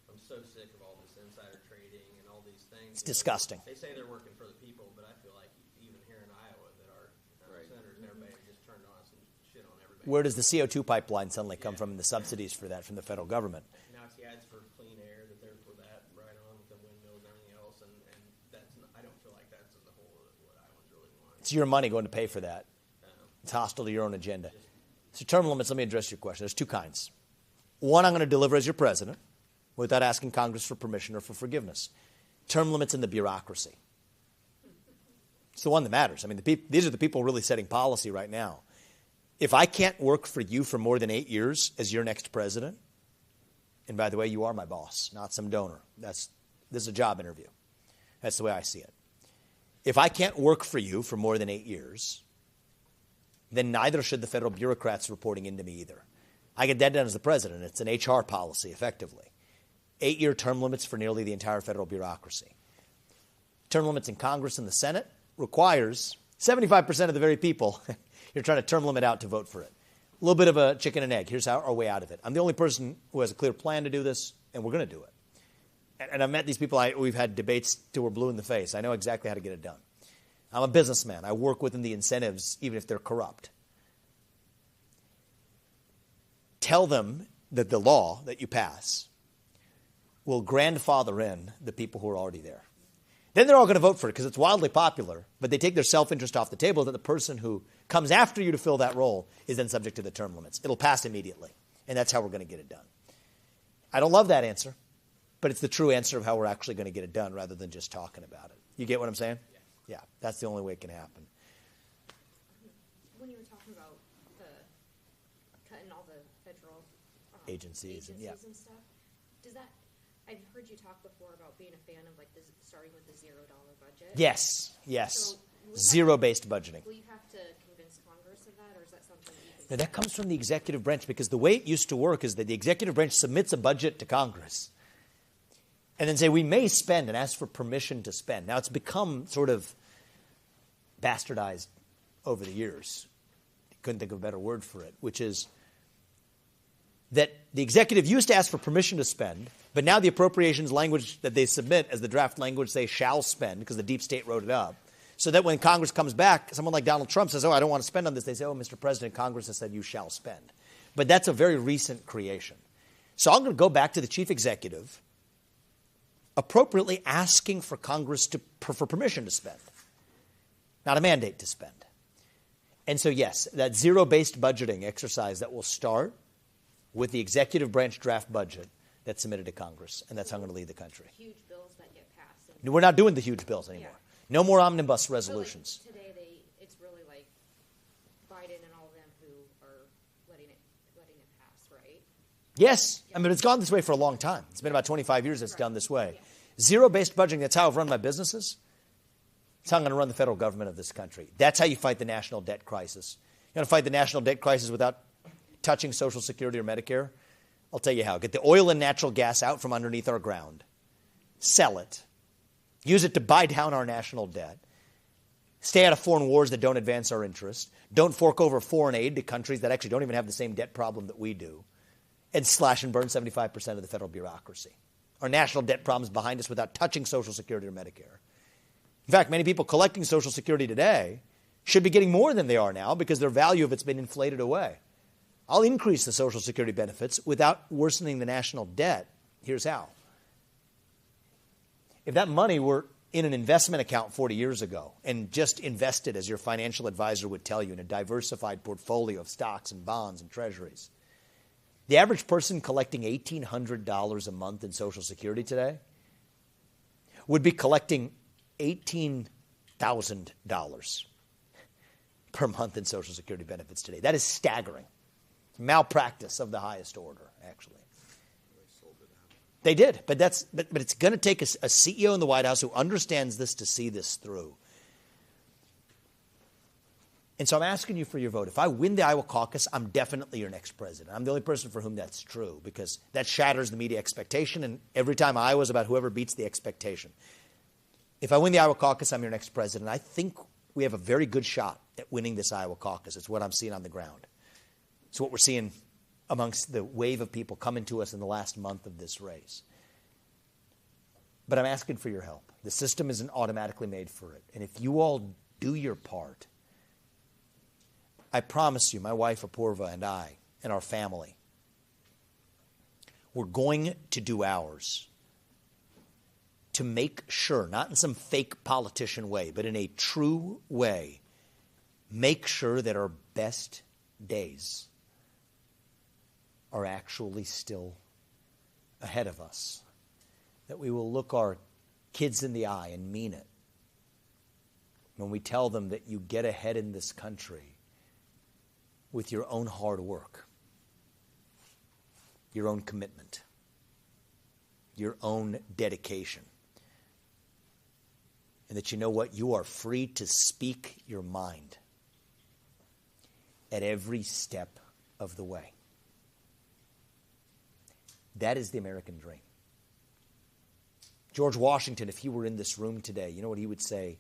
I'm so sick of all this insider trading and all these things. It's disgusting. They say they're working for the people, but I feel like even here in Iowa that our senators and everybody have just turned on us and shit on everybody. Where does the CO2 pipeline suddenly come from and the subsidies for that from the federal government? Now it's the ads for clean air that they're for that right on with the windmills and everything else, and that's not, I don't feel like that's as a whole what Iowans really want. It's your money going to pay for that. It's hostile to your own agenda. So term limits, let me address your question. There's two kinds. One, I'm going to deliver as your president without asking Congress for permission or for forgiveness. Term limits in the bureaucracy. It's the one that matters. I mean, these are the people really setting policy right now. If I can't work for you for more than 8 years as your next president, and by the way, you are my boss, not some donor. This is a job interview. That's the way I see it. If I can't work for you for more than 8 years, then neither should the federal bureaucrats reporting into me either. I get that done as the president. It's an HR policy, effectively. 8-year term limits for nearly the entire federal bureaucracy. Term limits in Congress and the Senate requires 75% of the very people you're trying to term limit out to vote for it. A little bit of a chicken and egg. Here's our way out of it. I'm the only person who has a clear plan to do this, and we're going to do it. And I've met these people. We've had debates till we're blue in the face. I know exactly how to get it done. I'm a businessman. I work within the incentives, even if they're corrupt. Tell them that the law that you pass will grandfather in the people who are already there. Then they're all going to vote for it because it's wildly popular, but they take their self-interest off the table that the person who comes after you to fill that role is then subject to the term limits. It'll pass immediately, and that's how we're going to get it done. I don't love that answer, but it's the true answer of how we're actually going to get it done rather than just talking about it. You get what I'm saying? Yeah, that's the only way it can happen. When you were talking about cutting all the federal Agencies and and stuff, does that? I've heard you talk before about being a fan of like starting with the $0 budget. Yes. So Zero-based budgeting. Will you have to convince Congress of that, or is that something you Now, that comes from the executive branch because the way it used to work is that the executive branch submits a budget to Congress and then say, we may spend, and ask for permission to spend. Now, it's become sort of bastardized over the years. Couldn't think of a better word for it, which is that the executive used to ask for permission to spend, but now the appropriations language that they submit as the draft language say shall spend because the deep state wrote it up. So that when Congress comes back, someone like Donald Trump says, I don't want to spend on this. They say, Mr. President, Congress has said you shall spend. But that's a very recent creation. So I'm going to go back to the chief executive appropriately asking for Congress for permission to spend, not a mandate to spend. And so, yes, that zero-based budgeting exercise that will start with the executive branch draft budget that's submitted to Congress, and that's how I'm going to lead the country. huge bills that get passed? We're not doing the huge bills anymore. Yeah. No more omnibus resolutions. So like today, it's really like Biden and all of them who are letting it pass, right? Yes. I mean, it's gone this way for a long time. It's been about 25 years it's done this way. Zero-based budgeting, that's how I've run my businesses. That's how I'm going to run the federal government of this country. That's how you fight the national debt crisis. You're going to fight the national debt crisis without touching Social Security or Medicare? I'll tell you how. Get the oil and natural gas out from underneath our ground. Sell it. use it to buy down our national debt, stay out of foreign wars that don't advance our interests, don't fork over foreign aid to countries that actually don't even have the same debt problem that we do, and slash and burn 75% of the federal bureaucracy. Our national debt problems behind us without touching Social Security or Medicare. In fact, many people collecting Social Security today should be getting more than they are now because their value of it's been inflated away. I'll increase the Social Security benefits without worsening the national debt. Here's how. If that money were in an investment account 40 years ago and just invested, as your financial advisor would tell you, in a diversified portfolio of stocks and bonds and treasuries, the average person collecting $1,800 a month in Social Security today would be collecting $18,000 per month in Social Security benefits today. That is staggering. Malpractice of the highest order, actually. They did, but it's going to take a CEO in the White House who understands this to see this through. And so I'm asking you for your vote. If I win the Iowa caucus, I'm definitely your next president. I'm the only person for whom that's true because that shatters the media expectation, and every time Iowa's about whoever beats the expectation. If I win the Iowa caucus, I'm your next president. I think we have a very good shot at winning this Iowa caucus. It's what I'm seeing on the ground. It's what we're seeing amongst the wave of people coming to us in the last month of this race. But I'm asking for your help. The system isn't automatically made for it. And if you all do your part, I promise you, my wife Apurva and I and our family, we're going to do ours to make sure, not in some fake politician way, but in a true way, make sure that our best days are actually still ahead of us. That we will look our kids in the eye and mean it when we tell them that you get ahead in this country with your own hard work, your own commitment, your own dedication. And that you know what? You are free to speak your mind at every step of the way. That is the American dream. George Washington, if he were in this room today, you know what he would say?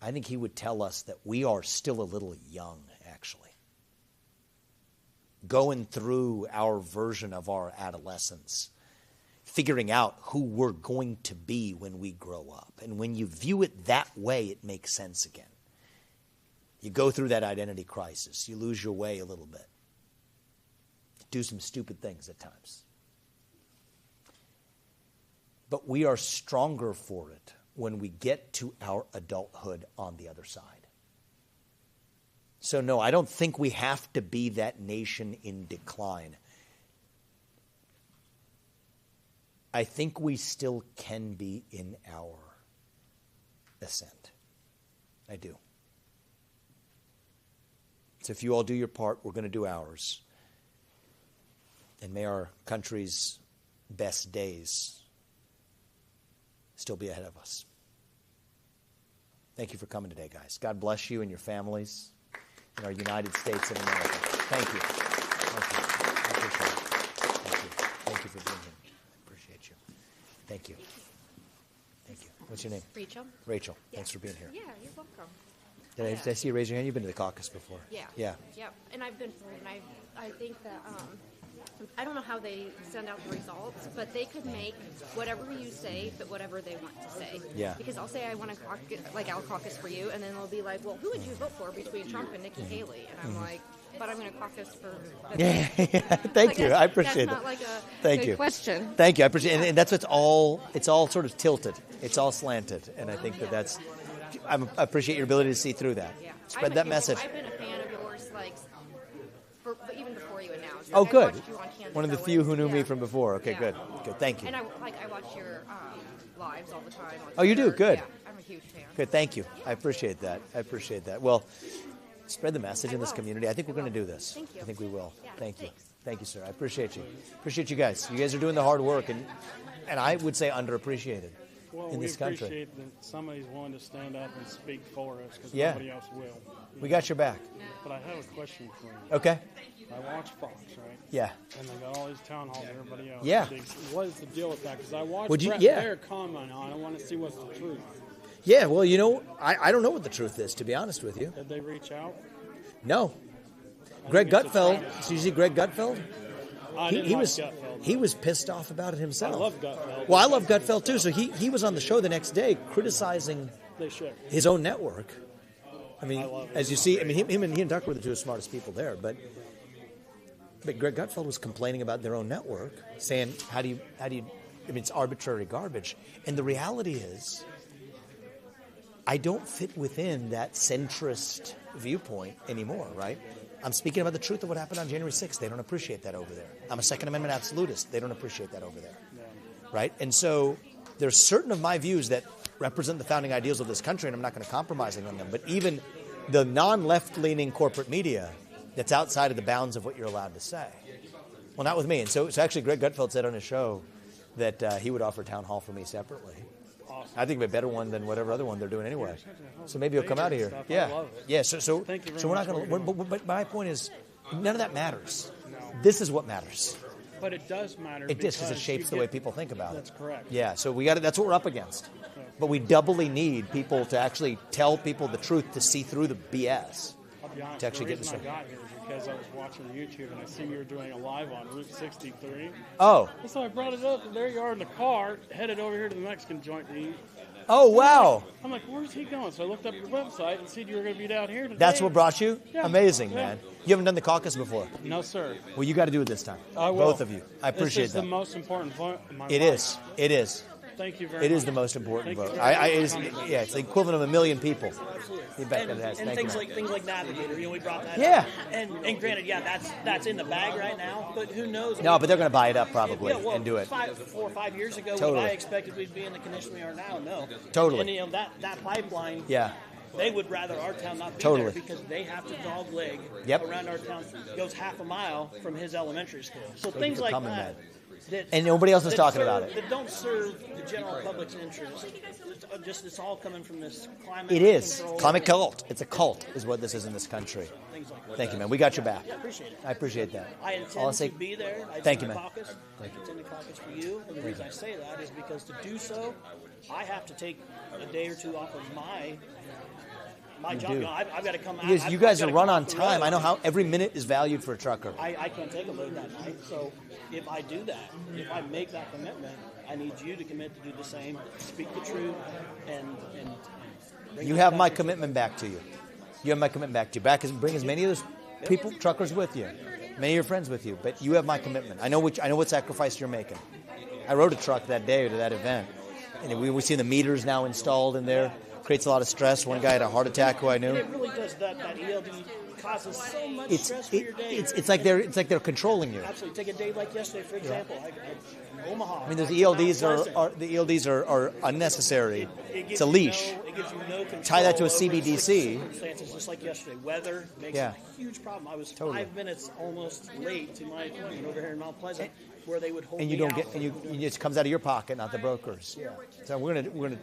I think he would tell us that we are still a little young, actually. Going through our version of our adolescence, figuring out who we're going to be when we grow up. And when you view it that way, it makes sense again. You go through that identity crisis. You lose your way a little bit. Do some stupid things at times. But we are stronger for it when we get to our adulthood on the other side. So no, I don't think we have to be that nation in decline. I think we still can be in our ascent. I do. So if you all do your part, we're going to do ours. And may our country's best days still be ahead of us. Thank you for coming today, guys. God bless you and your families in our United States of America. Thank you. Thank you. I appreciate it. Thank you. Thank you for being here. I appreciate you. Thank you. Thank you. What's your name? Rachel? Rachel. Yeah. Thanks for being here. Yeah, you're welcome. Did I see you raise your hand? You've been to the caucus before. Yeah. Yeah. Yep. And I've been for it, and I think that I don't know how they send out the results, but they could make whatever you say fit whatever they want to say. Yeah. Because I'll say I want to caucus, like I'll caucus for you, and then they'll be like, well, who would you vote for between Trump and Nikki Haley? And I'm like, but I'm going to caucus for. Yeah. Thank you. I appreciate it. That's not like a Thank good you. question. Thank you. I appreciate it. And that's what's all, it's all sort of tilted. It's all slanted. And I think that's, I appreciate your ability to see through that. Yeah. Spread that message. I've been a fan of yours, like, even before you announced. Oh, I good. watched you on Kansas One of the Owens. few who knew me Yeah. from before. Okay, Yeah. good. Good. Thank you. And I watch your lives all the time. on Oh, you do? Twitter. Good. Yeah, I'm a huge fan. Good. Thank you. I appreciate that. I appreciate that. Well, spread the message I in this will. community. I think we're I going to will. do this. Thank you. I think we will. Yeah, Thank you. thanks. Thank you, sir. I appreciate you. Appreciate you guys. You guys are doing the hard work, and I would say underappreciated. Well, in this country. We appreciate that somebody's willing to stand up and speak for us because Yeah. nobody else will. We got your back. But I have a question for you. Okay. I watch Fox, right? Yeah. And they got all these town halls and everybody else. Yeah. What is the deal with that? Because I watched Would you- Brett yeah. Baer comment on it. I want to see what's the truth. Yeah, well, you know, I don't know what the truth is, to be honest with you. Did they reach out? No. I Greg think it's a Gutfeld, travesty. did you see Greg Gutfeld? I didn't like Gutfeld. He was pissed off about it I himself. love Gutfeld. Well, I love Gutfeld too. So he was on the show the next day criticizing They should. his own network. I mean, I love it. as you see, I mean, he and Tucker were the two smartest people there. But Greg Gutfeld was complaining about their own network, saying, "How do you? I mean, it's arbitrary garbage." And the reality is, I don't fit within that centrist viewpoint anymore. Right? I'm speaking about the truth of what happened on January 6th. They don't appreciate that over there. I'm a Second Amendment absolutist. They don't appreciate that over there. Right? And so there's certain of my views that represent the founding ideals of this country, and I'm not going to compromise on them. But even the non-left-leaning corporate media that's outside of the bounds of what you're allowed to say. Well, not with me. And so actually Greg Gutfeld said on his show that he would offer town hall for me separately. Awesome. I think it'd be a better one than whatever other one they're doing anyway. So maybe he'll come out of here. Stuff. I Yeah. love it. Yeah. So Thank you very we're much not going for to. your But my point is, none of that matters. No. This is what matters. But it does matter. It does because it you shapes the get- way people think about it. That's correct. Yeah. So we got to. That's what we're up against. But we doubly need people to actually tell people the truth to see through the BS. I'll be honest, To actually the get reason this I got here is because I was watching YouTube and I seen you were doing a live on Route 63. Oh. So I brought it up, and there you are in the car, headed over here to the Mexican joint to eat. Oh wow. I'm like, where's he going? So I looked up your website and see you were going to be down here today. That's what brought you? Yeah. Amazing, Yeah. man. You haven't done the caucus before. No, sir. Well, you got to do it this time. I will. Both of you. I appreciate This is that. the most important vote in my It life. is. It is. Thank you very It much. is the most important Thank you vote. very It much is, for coming. yeah, it's the equivalent of 1 million people. You bet And, that it has. and Thank things you. like Navigator, we brought that Yeah. up. And granted, yeah, that's in the bag right now, but who knows? No, but they're going to buy it up probably Yeah, well, and do it. 4 or 5 years ago, Totally. would I expected we'd be in the condition we are now? No. Totally. And you know that pipeline. Yeah. They would rather our town not be Totally. there because they have to dog leg Yep. around our town. Goes half a mile from his elementary school. So Thank things you for like coming, that. that. And nobody else is that talking serve- about it. That don't serve the general public's interest. Just it's all coming from this climate. It is. control. Climate cult. It's a cult is what this is in this country. Things like that. Thank you, man. We got your back. Yeah, appreciate it. I appreciate that. I All intend say- to be there. I Thank attend you, the man. caucus. I attend the caucus for you. And the reason I say that is because to do so, I have to take a day or two off of my job. do. You know, I've got to come out. You guys are gotta run come on off the time. road. I know how every minute is valued for a trucker. I can't take a load that night. So if I do that, if I make that commitment, I need you to commit to do the same, speak the truth, and bring You that have back my to- commitment back to you. You have my commitment back to you. Bring as many of those people, truckers, with you. Many of your friends with you. But you have my commitment. I know what sacrifice you're making. I rode a truck that day to that event, and we see the meters now installed in there. Creates a lot of stress. One guy had a heart attack who I knew. And it really does that ELD causes so much stress for your day. It's like they're controlling you. Absolutely. Take a day like yesterday, for example. I Omaha. I mean, those I come out ELDs Pleasant. are unnecessary. It gives It's a you leash. it gives you no control Tie that to a over CBDC. circumstances, just like yesterday. Weather makes Yeah. a huge problem. I was Totally. 5 minutes almost late to my appointment over here in Mount Pleasant, where they would hold And you me don't out. get, and you it comes out of your pocket, not the brokers. Yeah. So we're gonna,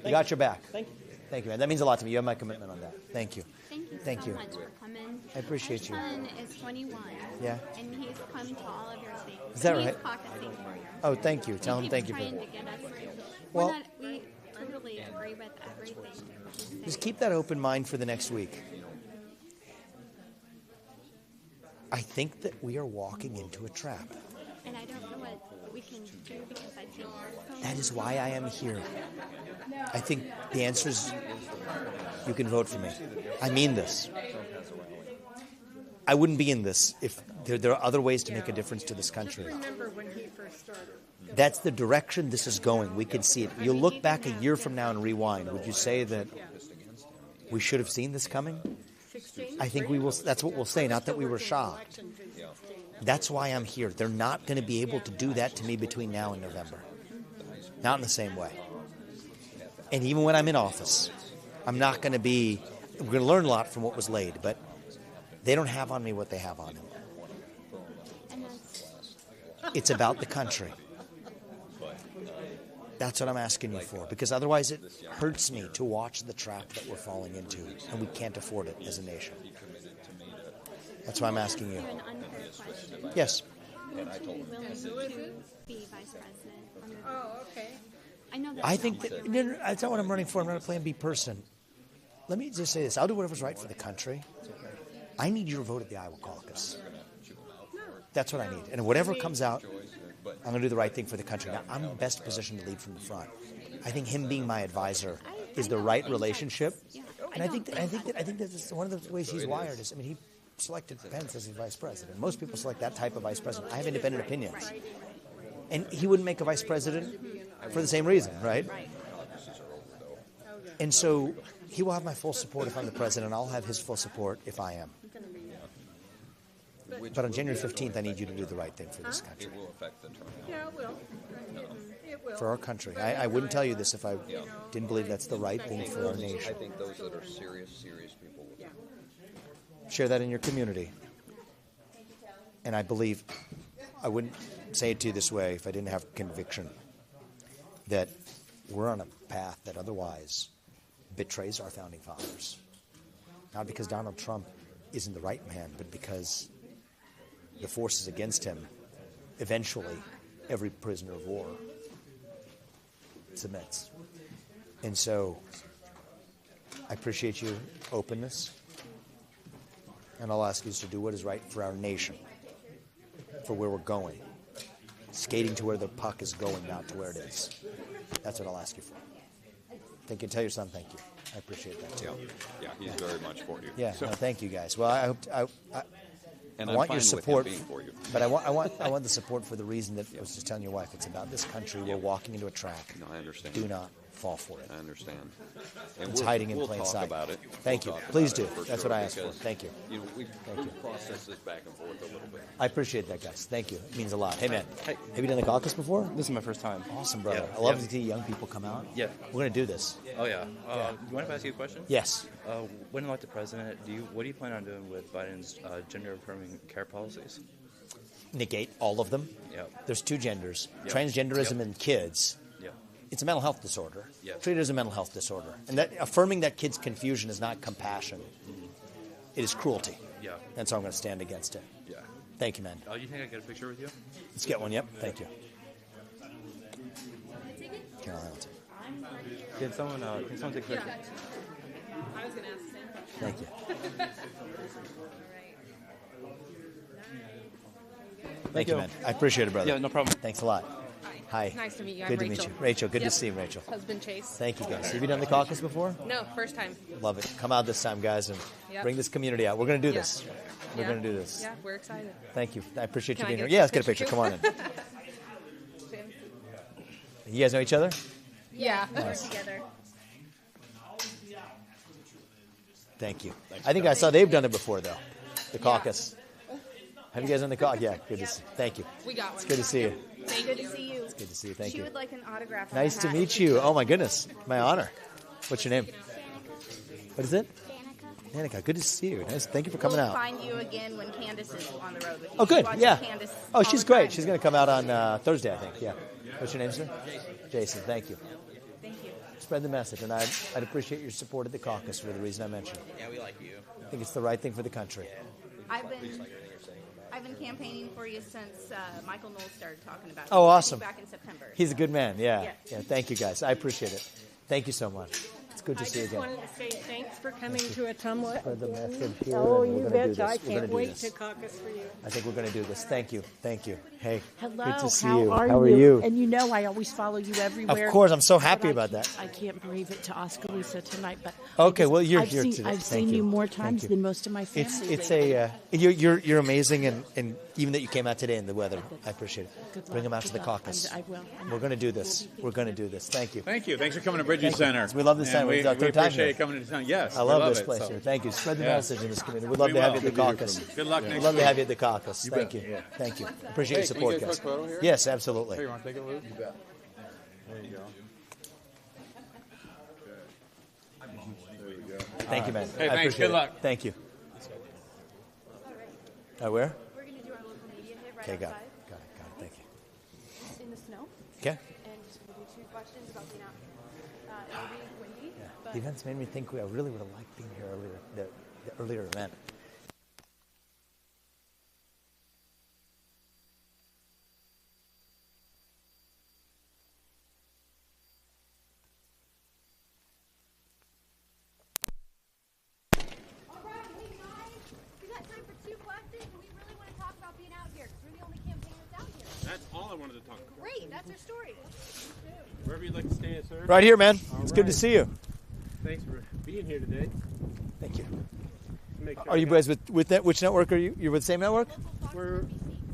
we got your back. Thank you. Thank you, man. That means a lot to me. You have my commitment on that. Thank you. Thank you Thank so you. much for coming. I appreciate you. My son is 21. Yeah. And he's come to all of your things. Is that He's right? caucusing for you. Oh, thank you. Tell him He thank keeps you for trying that. to get us to. Well- We totally agree with everything. you Just say. keep that open mind for the next week. I think that we are walking into a trap. And I don't know what we can do because I think That is why I am here. I think the answer is you can vote for me. I mean this. I wouldn't be in this if there are other ways to make a difference to this country. Remember when he first started. That's the direction this is going. We can see it. You look back a year from now and rewind. Would you say that we should have seen this coming? 16. I think we will. That's what we'll say. Not that we were shocked. That's why I'm here. They're not going to be able to do that to me between now and November. Not in the same way. And even when I'm in office, I'm not going to be. We're going to learn a lot from what was laid, but they don't have on me what they have on them. And that's It's about the country. That's what I'm asking you for, because otherwise it hurts me to watch the trap that we're falling into, and we can't afford it as a nation. That's why I'm asking you. An unfair question. Yes. Would you be willing to be vice president? Oh, okay. I know that's I not think what that you're no, running that's not what I'm running for. I'm not a Plan B person. Let me just say this. I'll do whatever's right for the country. I need your vote at the Iowa caucus. That's what I need. And whatever comes out, I'm going to do the right thing for the country. Now, I'm best positioned to lead from the front. I think him being my advisor is the right relationship. And I think that's one of the ways he's wired is, I mean, he selected Pence as his vice president. Most people select that type of vice president. I have independent opinions. And he wouldn't make a vice president for the same reason, right? And so he will have my full support if I'm the president. I'll have his full support if I am. But on January 15th, I need you to do the right thing for this country. It will affect the turnout. Yeah, it will. It will. For our country. I wouldn't tell you this if I didn't believe that's the right thing for our I nation. think those that are serious people will. Share that in your community. And I believe, I wouldn't say it to you this way if I didn't have conviction that we're on a path that otherwise betrays our founding fathers. Not because Donald Trump isn't the right man, but because the forces against him, eventually, every prisoner of war submits. And so, I appreciate your openness, and I'll ask you to do what is right for our nation, for where we're going, skating to where the puck is going, not to where it is. That's what I'll ask you for. Thank you. Tell your son thank you. I appreciate that too. Yeah, he's very much for you. Yeah, no, thank you guys. Well, I hope And I I'm want fine your with him support, being for you. but I want the support for the reason that I was just telling your wife. It's about this country. We're walking into a trap. No, I understand. Do not fall for it. I understand. And It's hiding in we'll plain talk sight. about it. Thank We'll you. talk Please about do. it for That's sure, what I asked for. because, Thank you. You know, we've processed this back and forth a little bit. I appreciate that, guys. Thank you. It means a lot. Hey, man. Hey. Have you done the caucus before? This is my first time. Awesome, brother. Yeah. I love Yeah. to see young people come out. Yeah. We're going to do this. Oh yeah. Do you mind if I ask you a question? Yes. When elected president, what do you plan on doing with Biden's gender-affirming care policies? Negate all of them. Yep. There's two genders. Yep. Transgenderism Yep. in kids. Yeah. It's a mental health disorder. Yep. Treat it as a mental health disorder. And that affirming that kid's confusion is not compassion. It is cruelty. Yeah. And so I'm going to stand against it. Yeah. Thank you, man. Oh, you think I can get a picture with you? Let's get one. Yep. Thank you. Caroline, I'll take it. Can someone take a picture? I was going to ask the same question. Thank you. Thank you, man. I appreciate it, brother. Yeah, no problem. Thanks a lot. Hi. Nice to meet you. I'm Good to Rachel. meet you. Rachel, good Yep. to see you, Rachel. Husband Chase. Thank you, guys. Have you done the caucus before? No, first time. Love it. Come out this time, guys, and Yep. bring this community out. We're going to do Yeah. this. We're Yeah. going to do this. Yeah, we're excited. Thank you. I appreciate you Can I being get here. a Yeah, let's get a picture picture. too? Come on in. You guys know each other? Yeah. We work together. Thank you. I think I saw they've done it before, though. The caucus. Have you guys done the caucus? Yeah, good to see you. Thank you. We got one. It's good to see you. Good to see you. It's good to see you. Thank She you. would like an autograph. on Nice the to hat. meet you. Oh, my goodness. My honor. What's your name? What is it? Danica. Danica. Good to see you. Nice. Thank you for coming We'll out. find you again when Candace is on the road with you. Oh, good. She watches Yeah. Candace Oh, all she's the great. time. She's going to come out on Thursday, I think. Yeah. What's your name, sir? Jason. Thank you. Thank you. Spread the message, and I'd appreciate your support at the caucus for the reason I mentioned. Yeah, we like you. I think it's the right thing for the country. I've been campaigning for you since Michael Knowles started talking about Oh, you awesome. back in September. He's a good man. Yeah. Yeah. Yeah. Thank you, guys. I appreciate it. Thank you so much. It's good to I see you just again. wanted to say thanks for coming to Atumwa. Spread the message here, Oh, and you we're gonna do betcha. I this. We're gonna can't do wait this. to caucus for you. I think we're going to do this. Thank you. Thank you. Hey. Hello. Good to see how you. Are How are you? And you know I always follow you everywhere. Of course. I'm so But happy I about can't- that. I can't brave it to Oskaloosa tonight, but Okay, I just- well, you're I've here seen, today. I've Thank seen you more Thank times you. than most of my family. It's lately. a you're amazing, and even that you came out today in the weather, I appreciate it. Good Bring them luck. out to the Good luck. caucus. I will. We're going to do this. We're going to do this. Thank you. Thank you. Thanks for coming to Bridges Thank you. Center. We love this And center. We, It's our we third time appreciate here. you coming to town. Yes, I we love this it, place so. here. Thank you. Spread the Yeah. message in this community. We'd love We to have will. you at the caucus. Good luck We'd next love to week. have you at the caucus. You Thank bet. you. Yeah. Thank you. Appreciate Hey, your can we support, get a guys. quick photo here? Yes, absolutely. Hey, you want to take a look? You bet. There you go. There you go. Thank you, man. Hey, I thanks. appreciate Good luck. it. Thank you. Where? We're going to do our local media hit right Okay, got outside. it. Got it. Got it. Thank you. In the snow. Okay. And we'll do 2 black questions about being out here. It will be windy. Yeah. But The events made me think I really would have liked being here earlier, the earlier event. All right, hey guys, we got time for 2 questions, and we really want to talk about being out here, because we're the only campaign that's out here. That's all I wanted to talk about. Great, that's our story. Wherever you'd like to stand, sir. Right here, man. All It's good to right. see you. Thanks for being here today. Thank you. Make sure Are you I got- guys with that? Which network are you? You're with the same network? We're,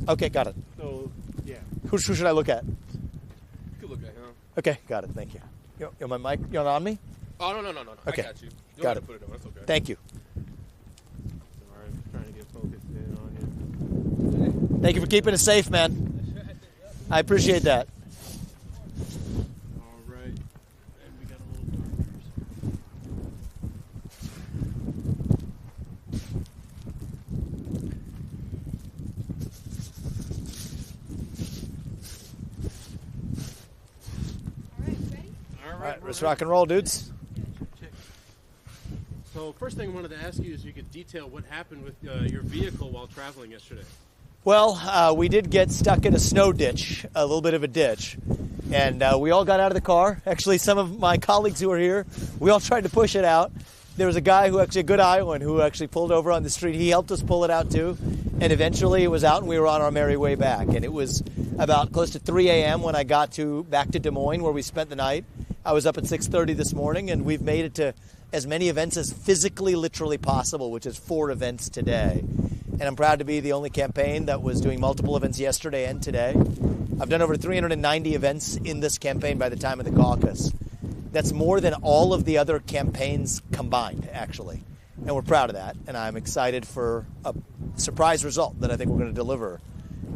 Okay, got it. so, yeah. Who should I look at? You could look at him. Okay, got it. Thank you. You my mic? You're on me? Oh, no. Okay. I got you. You Got don't have it. to put it on. That's okay. Thank you. Sorry, I'm just trying to get focused in on you. Thank you for keeping us safe, man. I appreciate that. All right. And we got a little dark here. All right, let's rock and roll, dudes. So first thing I wanted to ask you is you could detail what happened with your vehicle while traveling yesterday. Well, we did get stuck in a snow ditch, a little bit of a ditch, and we all got out of the car. Actually, some of my colleagues who were here, we all tried to push it out. There was a guy who actually, a good Iowan, who actually pulled over on the street. He helped us pull it out too, and eventually it was out and we were on our merry way back. And it was about close to 3 a.m. when I got back to Des Moines, where we spent the night. I was up at 6:30 this morning, and we've made it to as many events as physically, literally possible, which is 4 events today. And I'm proud to be the only campaign that was doing multiple events yesterday and today. I've done over 390 events in this campaign by the time of the caucus. That's more than all of the other campaigns combined, actually. And we're proud of that. And I'm excited for a surprise result that I think we're going to deliver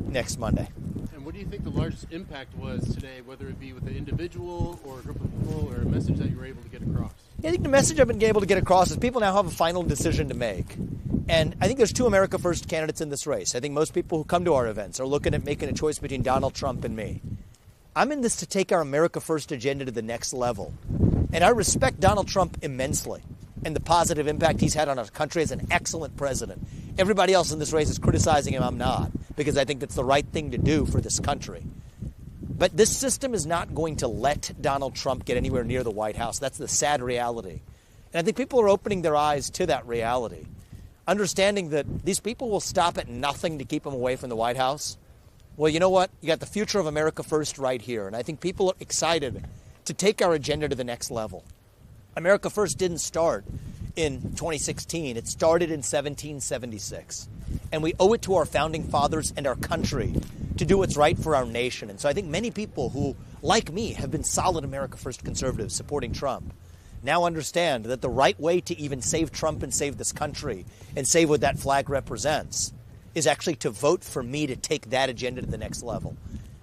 next Monday. And what do you think the largest impact was today, whether it be with an individual or a group of people or a message that you were able to get across? I think the message I've been able to get across is people now have a final decision to make. And I think there's 2 America First candidates in this race. I think most people who come to our events are looking at making a choice between Donald Trump and me. I'm in this to take our America First agenda to the next level. And I respect Donald Trump immensely and the positive impact he's had on our country as an excellent president. Everybody else in this race is criticizing him. I'm not, because I think that's the right thing to do for this country. But this system is not going to let Donald Trump get anywhere near the White House. That's the sad reality. And I think people are opening their eyes to that reality, understanding that these people will stop at nothing to keep him away from the White House. Well, you know what? You got the future of America First right here. And I think people are excited to take our agenda to the next level. America First didn't start in 2016. It started in 1776. And we owe it to our founding fathers and our country to do what's right for our nation. And so I think many people who, like me, have been solid America First conservatives supporting Trump now understand that the right way to even save Trump and save this country and save what that flag represents is actually to vote for me to take that agenda to the next level.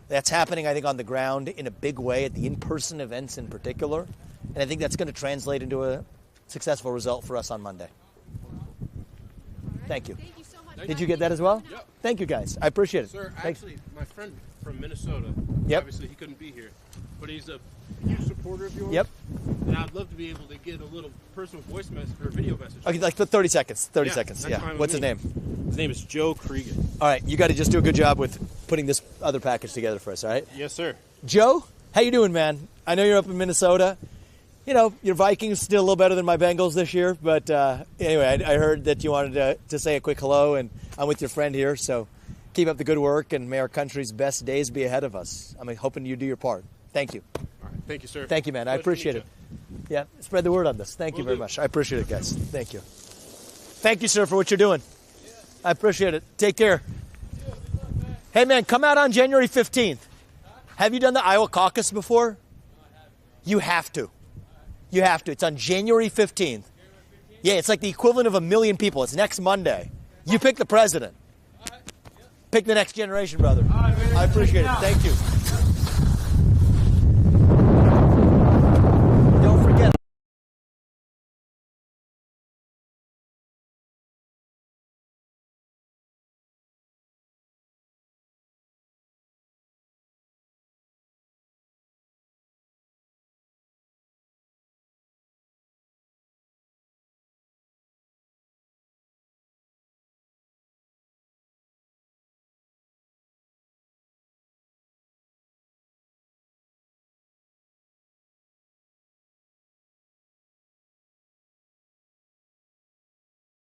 That's happening, I think, on the ground in a big way at the in-person events in particular. And I think that's going to translate into a successful result for us on Monday. Thank you. Thank you so much. Did you get that as well? Yep. Thank you, guys. I appreciate it. Sir, Thanks. actually, my friend from Minnesota, Yep. obviously he couldn't be here, but he's a huge supporter of yours. Yep. And I'd love to be able to get a little personal voice message or video message. Okay, like 30 seconds. 30 Yeah, seconds. that's Yeah. fine with What's his me. name? His name is Joe Krieger. All right. You got to just do a good job with putting this other package together for us, all right? Yes, sir. Joe, how you doing, man? I know you're up in Minnesota. You know, your Vikings did a little better than my Bengals this year. But anyway, I heard that you wanted to say a quick hello, and I'm with your friend here. So keep up the good work, and may our country's best days be ahead of us. I'm hoping you do your part. Thank you. All right. Thank you, sir. Thank you, man. I Pleasure to appreciate meet it. Yeah, spread the word on this. Thank you Will very do. much. I appreciate it, guys. Thank you. Thank you, sir, for what you're doing. I appreciate it. Take care. Hey, man, come out on January 15th. Have you done the Iowa caucus before? You have to. You have to. It's on January 15th. Yeah, it's like the equivalent of 1 million people. It's next Monday. You pick the president. Pick the next generation, brother. I appreciate it. Thank you.